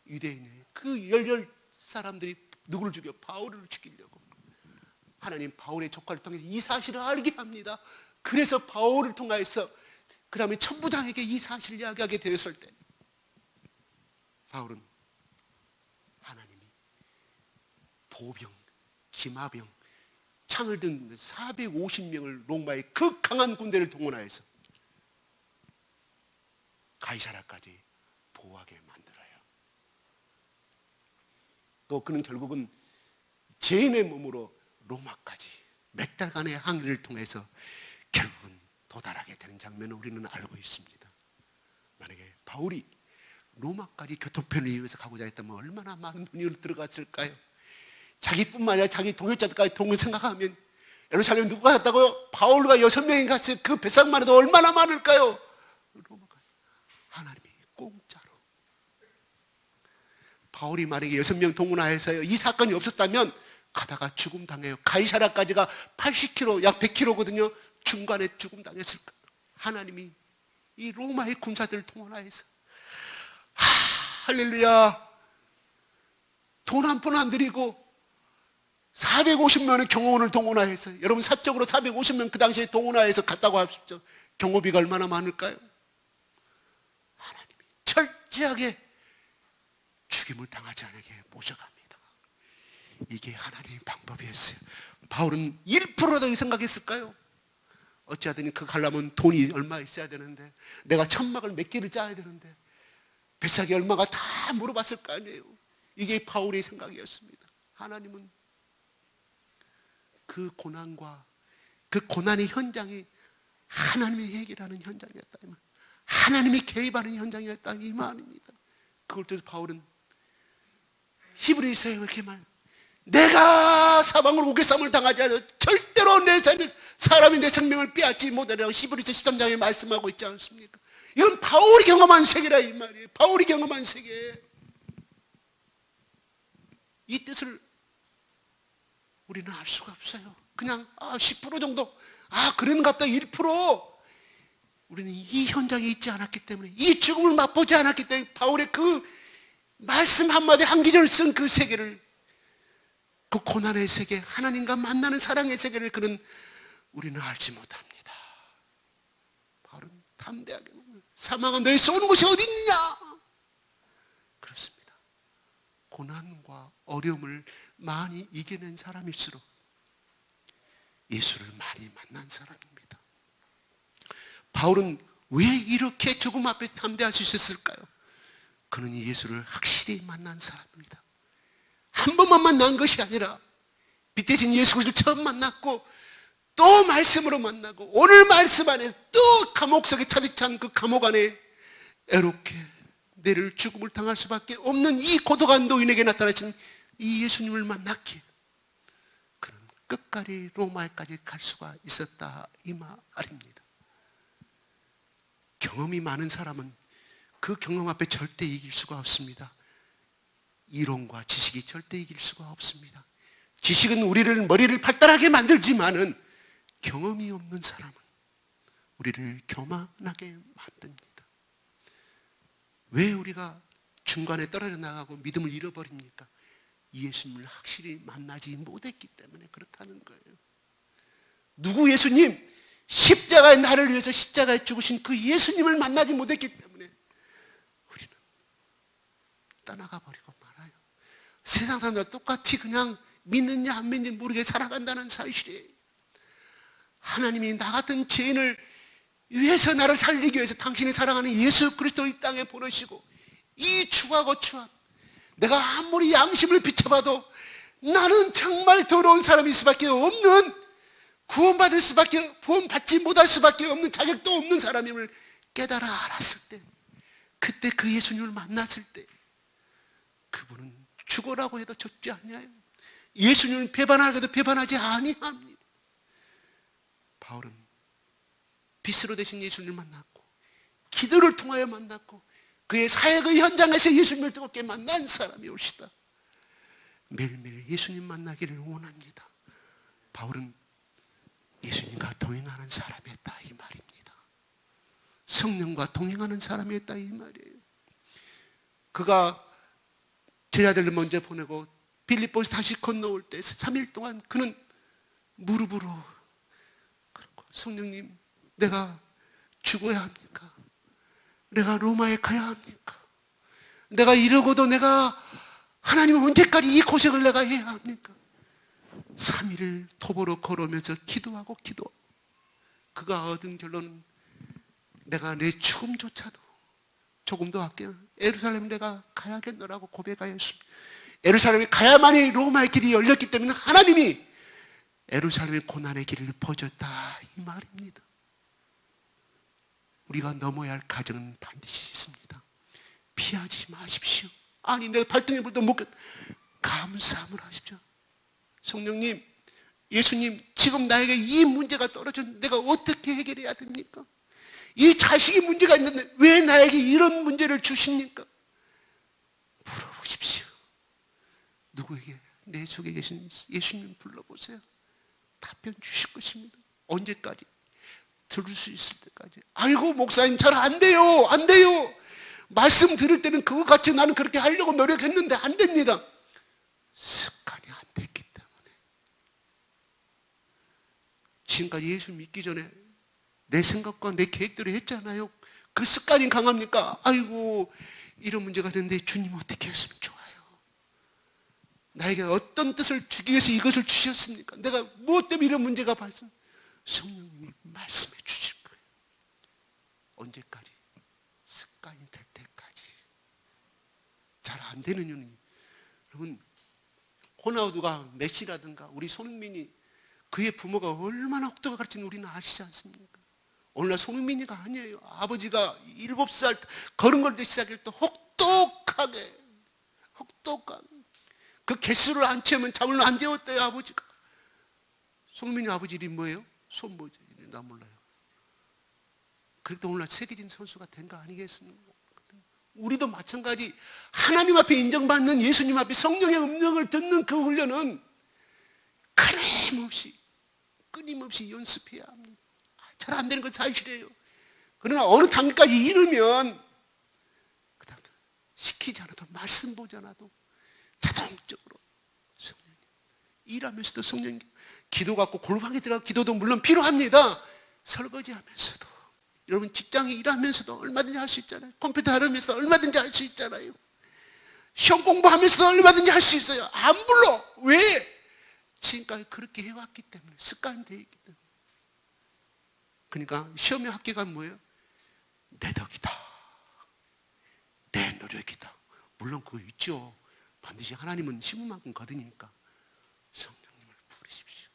유대인의 그 열렬 사람들이 누구를 죽여? 바울을 죽이려고. 하나님 바울의 조카를 통해서 이 사실을 알게 합니다. 그래서 바울을 통하여서 그 다음에 천부장에게 이 사실을 이야기하게 되었을 때 바울은 하나님이 보병, 기마병, 창을 든 450명을 로마의 그 강한 군대를 동원하여서 가이사라까지 보호하게 만들어요. 또 그는 결국은 죄인의 몸으로 로마까지 몇 달간의 항해를 통해서 결국은 도달하게 되는 장면을 우리는 알고 있습니다. 만약에 바울이 로마까지 교통편을 이용해서 가고자 했다면 얼마나 많은 돈이 들어갔을까요? 자기뿐만 아니라 자기 동역자들까지 동을 생각하면 예루살렘 누가 갔다고요? 바울과 6명이 갔어요. 그 배상만 해도 얼마나 많을까요? 로마까지. 하나님이 공짜로. 바울이 만약에 6명 동원하여서요 이 사건이 없었다면 가다가 죽음 당해요. 가이사라까지가 80km, 약 100km거든요. 중간에 죽음 당했을 거예요. 하나님이 이 로마의 군사들을 동원하여서 할렐루야. 돈 한 푼 안 들이고 450명의 경호원을 동원하여서 여러분 사적으로 450명 그 당시에 동원하여서 갔다고 하십시오. 경호비가 얼마나 많을까요? 하나님이 철저하게 죽임을 당하지 않게 모셔갑니다. 이게 하나님의 방법이었어요. 바울은 1%도 생각했을까요? 어찌하든 그 가려면 돈이 얼마 있어야 되는데 내가 천막을 몇 개를 짜야 되는데 뱃삭이 얼마가 다 물어봤을 거 아니에요. 이게 바울의 생각이었습니다. 하나님은 그 고난과 그 고난의 현장이 하나님이 해결하는 현장이었다. 하나님이 개입하는 현장이었다 이 말입니다. 그걸 통해서 바울은 히브리서에 이렇게 말 내가 사방으로 우겨쌈을 당하지 않아 절대로 내 삶에 사람이 내 생명을 빼앗지 못하리라고 히브리서 13장에 말씀하고 있지 않습니까? 이건 바울이 경험한 세계라 이 말이에요. 바울이 경험한 세계. 이 뜻을 우리는 알 수가 없어요. 그냥 10% 정도 그런가 보다 1% 우리는 이 현장에 있지 않았기 때문에 이 죽음을 맛보지 않았기 때문에 바울의 그 말씀 한마디 한 기절 쓴 그 세계를 그 고난의 세계, 하나님과 만나는 사랑의 세계를 그는 우리는 알지 못합니다. 바울은 담대하게 사망은 너의 쏘는 곳이 어디 있느냐? 그렇습니다. 고난과 어려움을 많이 이겨낸 사람일수록 예수를 많이 만난 사람입니다. 바울은 왜 이렇게 죽음 앞에 담대할 수 있었을까요? 그는 예수를 확실히 만난 사람입니다. 한 번만 만난 것이 아니라 빛 대신 예수 그리스도를 처음 만났고 또 말씀으로 만나고 오늘 말씀 안에 또 감옥 속에 차디 찬 그 감옥 안에 애롭게 내를 죽음을 당할 수밖에 없는 이 고독한 노인에게 나타나신 이 예수님을 만났기에 그는 끝까지 로마에까지 갈 수가 있었다 이 말입니다. 경험이 많은 사람은 그 경험 앞에 절대 이길 수가 없습니다. 이론과 지식이 절대 이길 수가 없습니다. 지식은 우리를 머리를 발달하게 만들지만은 경험이 없는 사람은 우리를 교만하게 만듭니다. 왜 우리가 중간에 떨어져 나가고 믿음을 잃어버립니까? 예수님을 확실히 만나지 못했기 때문에 그렇다는 거예요. 누구 예수님? 십자가의 나를 위해서 십자가에 죽으신 그 예수님을 만나지 못했기 때문에 우리는 떠나가 버리고 말아요. 세상 사람들과 똑같이 그냥 믿는지 안 믿는지 모르게 살아간다는 사실이에요. 하나님이 나 같은 죄인을 위해서 나를 살리기 위해서 당신이 사랑하는 예수 그리스도를 이 땅에 보내시고 이 추하고 추한 내가 아무리 양심을 비춰봐도 나는 정말 더러운 사람일 수밖에 없는 구원받을 수밖에 구원받지 못할 수밖에 없는 자격도 없는 사람임을 깨달아 알았을 때 그때 그 예수님을 만났을 때 그분은 죽어라고 해도 젖지 않냐요. 예수님을 배반하게도 배반하지 아니합니다. 바울은 빛으로 되신 예수님을 만났고 기도를 통하여 만났고 그의 사역의 현장에서 예수님을 뜨겁게 만난 사람이 옳시다. 매일매일 예수님 만나기를 원합니다. 바울은 예수님과 동행하는 사람이었다 이 말입니다. 성령과 동행하는 사람이었다 이 말이에요. 그가 제자들을 먼저 보내고 빌립보에서 다시 건너올 때 3일 동안 그는 무릎으로 성령님 내가 죽어야 합니까? 내가 로마에 가야 합니까? 내가 이러고도 내가 하나님 언제까지 이 고생을 내가 해야 합니까? 3일을 도보로 걸으면서 기도하고 그가 얻은 결론은 내가 내 죽음조차도 조금 더 할게요. 예루살렘 내가 가야겠노라고 고백하였습니다. 예루살렘에 가야만이 로마의 길이 열렸기 때문에 하나님이 예루살렘의 고난의 길을 보여줬다 이 말입니다. 우리가 넘어야 할 과정은 반드시 있습니다. 피하지 마십시오. 아니 내가 발등에 불도 못 감사함을 하십시오. 성령님, 예수님 지금 나에게 이 문제가 떨어졌는데 내가 어떻게 해결해야 됩니까? 이 자식이 문제가 있는데 왜 나에게 이런 문제를 주십니까? 물어보십시오. 누구에게? 내 속에 계신 예수님 불러보세요. 답변 주실 것입니다. 언제까지? 들을 수 있을 때까지. 아이고 목사님 잘 안 돼요. 안 돼요. 말씀 들을 때는 그거 같이 나는 그렇게 하려고 노력했는데 안 됩니다. 습관이 안 됐기 때문에. 지금까지 예수 믿기 전에 내 생각과 내 계획대로 했잖아요. 그 습관이 강합니까? 아이고 이런 문제가 있는데 주님 어떻게 했으면 좋아요. 나에게 어떤 뜻을 주기 위해서 이것을 주셨습니까? 내가 무엇 때문에 이런 문제가 발생? 성령님이 말씀해 주실 거예요. 언제까지? 습관이 될 때까지. 잘 안 되는 이유는 여러분 호나우두가 메시라든가 우리 손흥민이 그의 부모가 얼마나 혹독하게 가르치는 우리는 아시지 않습니까? 오늘날 손흥민이가 아니에요. 아버지가 7살 걸음걸 때 시작했을 때 혹독하게 그 개수를 안 채우면 잠을 안 재웠대요 아버지가. 손흥민이 아버지 이름이 뭐예요? 손뭐지? 나 몰라요. 그래도 오늘날 세계적인 선수가 된 거 아니겠습니까? 우리도 마찬가지 하나님 앞에 인정받는 예수님 앞에 성령의 음성을 듣는 그 훈련은 끊임없이 연습해야 합니다. 잘 안 되는 건 사실이에요. 그러나 어느 단계까지 이르면 시키지 않아도 말씀 보지 않아도 자동적으로 성령님 일하면서도 성령님, 기도 갖고 골방에 들어가 기도도 물론 필요합니다. 설거지하면서도, 여러분 직장에 일하면서도 얼마든지 할 수 있잖아요. 컴퓨터 하면서 얼마든지 할 수 있잖아요. 시험 공부하면서도 얼마든지 할 수 있어요. 안 불러. 왜? 지금까지 그렇게 해왔기 때문에, 습관되어 있기 때문에. 그러니까 시험에 합격가 뭐예요? 내 덕이다, 내 노력이다. 물론 그거 있죠. 반드시 하나님은 심은만큼 거두니까 성령님을 부르십시오.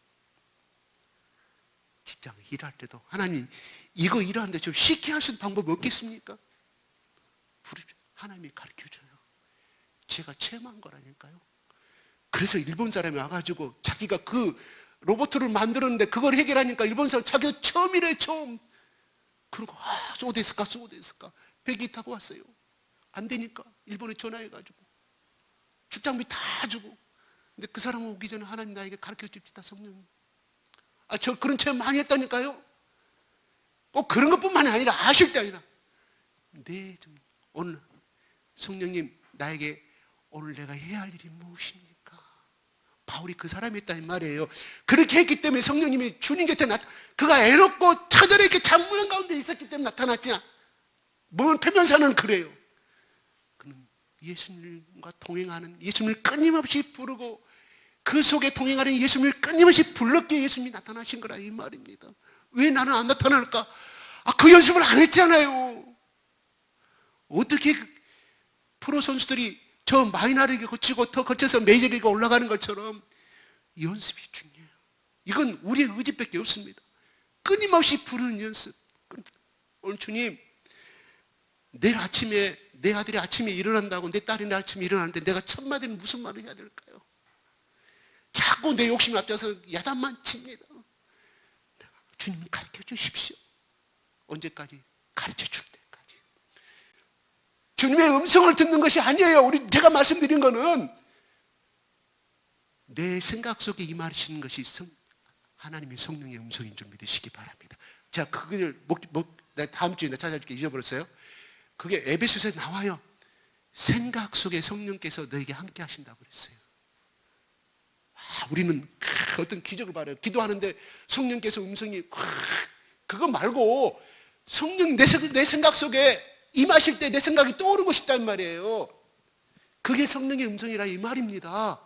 직장에 일할 때도 하나님 이거 일하는데 좀 쉽게 할 수 있는 방법이 없겠습니까? 부르십시오. 하나님이 가르쳐줘요. 제가 체험한 거라니까요. 그래서 일본 사람이 와가지고 자기가 그 로봇을 만들었는데 그걸 해결하니까 일본 사람 자기가 처음이래, 처음. 그러고 소데스까 배기 타고 왔어요. 안 되니까 일본에 전화해가지고 출장비 다 주고. 근데 그 사람 오기 전에 하나님 나에게 가르쳐 줍시다, 성령님. 저 그런 체험 많이 했다니까요. 꼭 그런 것뿐만이 아니라, 아실 때 아니라, 네, 좀 오늘 성령님 나에게 오늘 내가 해야 할 일이 무엇입니까? 바울이 그 사람이었다는 말이에요. 그렇게 했기 때문에 성령님이 주님 곁에 그가 애롭고 처절히 이렇게 잠문 가운데 있었기 때문에 나타났지. 몸은 표면사는 그래요. 그는 예수님과 동행하는, 예수님을 끊임없이 부르고 그 속에 동행하는 예수님을 끊임없이 불렀기에 예수님이 나타나신 거라 이 말입니다. 왜 나는 안 나타날까? 그 연습을 안 했잖아요. 어떻게 프로 선수들이 저 마이너리그 거치고 더 거쳐서 메이저리그 올라가는 것처럼 연습이 중요해요. 이건 우리의 의지밖에 없습니다. 끊임없이 부르는 연습. 오늘 주님, 내일 아침에 내 아들이 아침에 일어난다고, 내 딸이 내일 아침에 일어나는데 내가 첫 마디는 무슨 말을 해야 될까요? 자꾸 내 욕심 앞서서 야단만 칩니다. 주님 가르쳐 주십시오. 언제까지? 가르쳐 줄 때까지. 주님의 음성을 듣는 것이 아니에요. 제가 말씀드린 거는 내 생각 속에 임하시는 것이 하나님의 성령의 음성인 줄 믿으시기 바랍니다. 자, 그걸 다음 주에 찾아줄게. 잊어버렸어요. 그게 에베소서에 나와요. 생각 속에 성령께서 너에게 함께 하신다고 그랬어요. 우리는 어떤 기적을 바라요. 기도하는데 성령께서 음성이 그거 말고 성령 내 생각 속에 임하실 때 내 생각이 떠오르고 싶단 말이에요. 그게 성령의 음성이라 이 말입니다.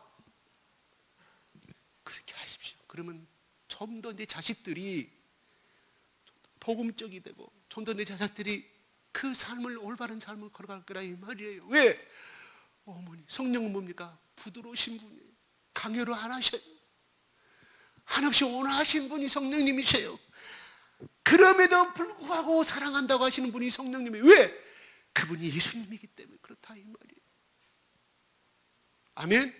그렇게 하십시오. 그러면 좀 더 내 자식들이 복음적이 되고 좀 더 내 자식들이 그 삶을, 올바른 삶을 걸어갈 거라 이 말이에요. 왜? 어머니, 성령은 뭡니까? 부드러우신 분이에요. 강요를 안 하셔요. 한없이 온화하신 분이 성령님이세요. 그럼에도 불구하고 사랑한다고 하시는 분이 성령님이에요. 왜? 그분이 예수님이기 때문에 그렇다 이 말이에요. 아멘?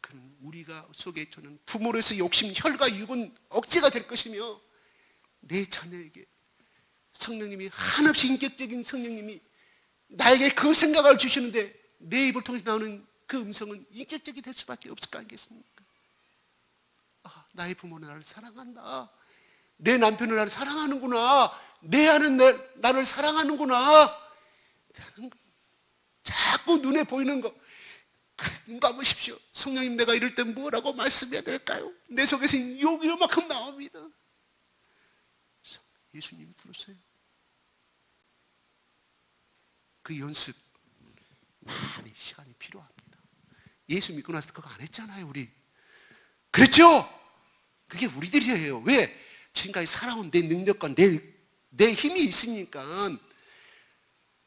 그럼 우리가 속에 저는 부모로서 욕심, 혈과 육은 억제가 될 것이며 내 자녀에게 성령님이, 한없이 인격적인 성령님이 나에게 그 생각을 주시는데 내 입을 통해서 나오는 그 음성은 인격적이 될 수밖에 없을 거 아니겠습니까? 나의 부모는 나를 사랑한다. 내 남편은 나를 사랑하는구나. 내 아는 나를 사랑하는구나. 자꾸 눈에 보이는 거. 눈 보십시오. 성령님, 내가 이럴 때 뭐라고 말씀해야 될까요? 내 속에서 욕이 요만큼 나옵니다. 예수님 부르세요. 그 연습 많이 시간이 필요합니다. 예수 믿고 나서 그거 안 했잖아요, 우리. 그랬죠? 그게 우리들이에요. 왜? 지금까지 살아온 내 능력과 내 힘이 있으니까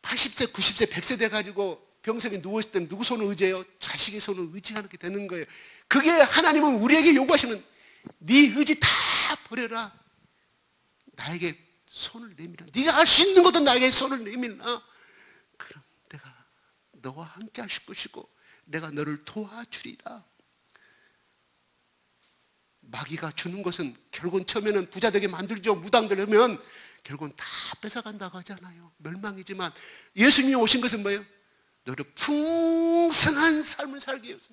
80세, 90세, 100세 돼가지고 병석에 누워있을 때는 누구 손을 의지해요? 자식의 손을 의지하게 되는 거예요. 그게 하나님은 우리에게 요구하시는, 네 의지 다 버려라. 나에게 손을 내밀어. 네가 할 수 있는 것도 나에게 손을 내밀라. 그럼 내가 너와 함께 하실 것이고 내가 너를 도와주리라. 마귀가 주는 것은 결국은 처음에는 부자 되게 만들죠. 무당되려면 결국은 다 뺏어간다고 하잖아요. 멸망이지만 예수님이 오신 것은 뭐예요? 너를 풍성한 삶을 살게 해서.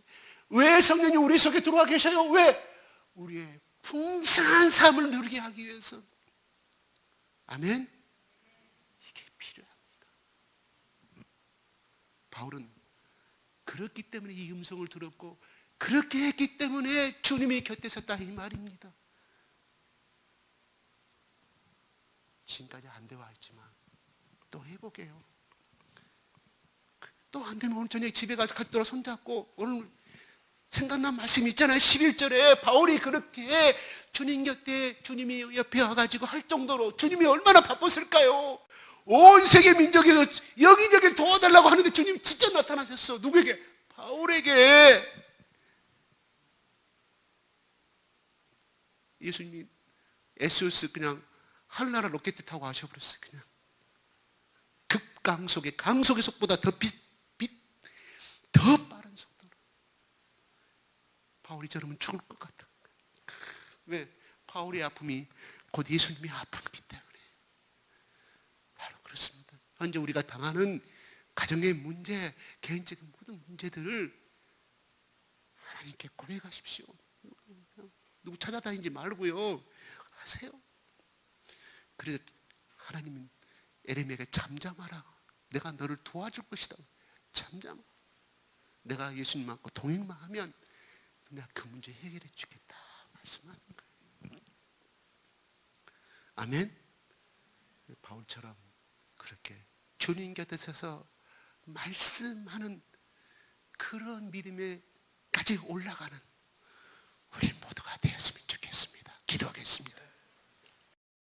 왜 성령님 우리 속에 들어와 계셔요? 왜? 우리의 풍성한 삶을 누리게 하기 위해서. 아멘? 이게 필요합니다. 바울은 그렇기 때문에 이 음성을 들었고 그렇게 했기 때문에 주님이 곁에 섰다 이 말입니다. 지금까지 안 되어 있지만 또 해보게요. 또 안 되면 오늘 저녁에 집에 가서 가족들하고 손잡고, 오늘 생각난 말씀 있잖아요. 11절에 바울이 그렇게 주님 곁에, 주님이 옆에 와가지고 할 정도로 주님이 얼마나 바빴을까요? 온 세계 민족이 여기저기 도와달라고 하는데 주님이 진짜 나타나셨어. 누구에게? 바울에게. 예수님이 에스오스 그냥 하늘나라 로켓 타고 가셔버렸어요. 그냥 급강속에, 강속의 속보다 더 빠른 속도로. 바울이 저러면 죽을 것 같아. 왜? 바울의 아픔이 곧 예수님의 아픔이기 때문에. 바로 그렇습니다. 현재 우리가 당하는 가정의 문제, 개인적인 모든 문제들을 하나님께 고백하십시오. 누구 찾아다니지 말고요, 하세요. 그래서 하나님은 에레미야에게 잠잠하라. 내가 너를 도와줄 것이다. 잠잠. 내가 예수님 믿고 동행만 하면 내가 그 문제 해결해 주겠다 말씀하는 거예요. 아멘. 바울처럼 그렇게 주님 곁에 서서 말씀하는 그런 믿음에까지 올라가는 우리 모두가 되었으면 좋겠습니다. 기도하겠습니다.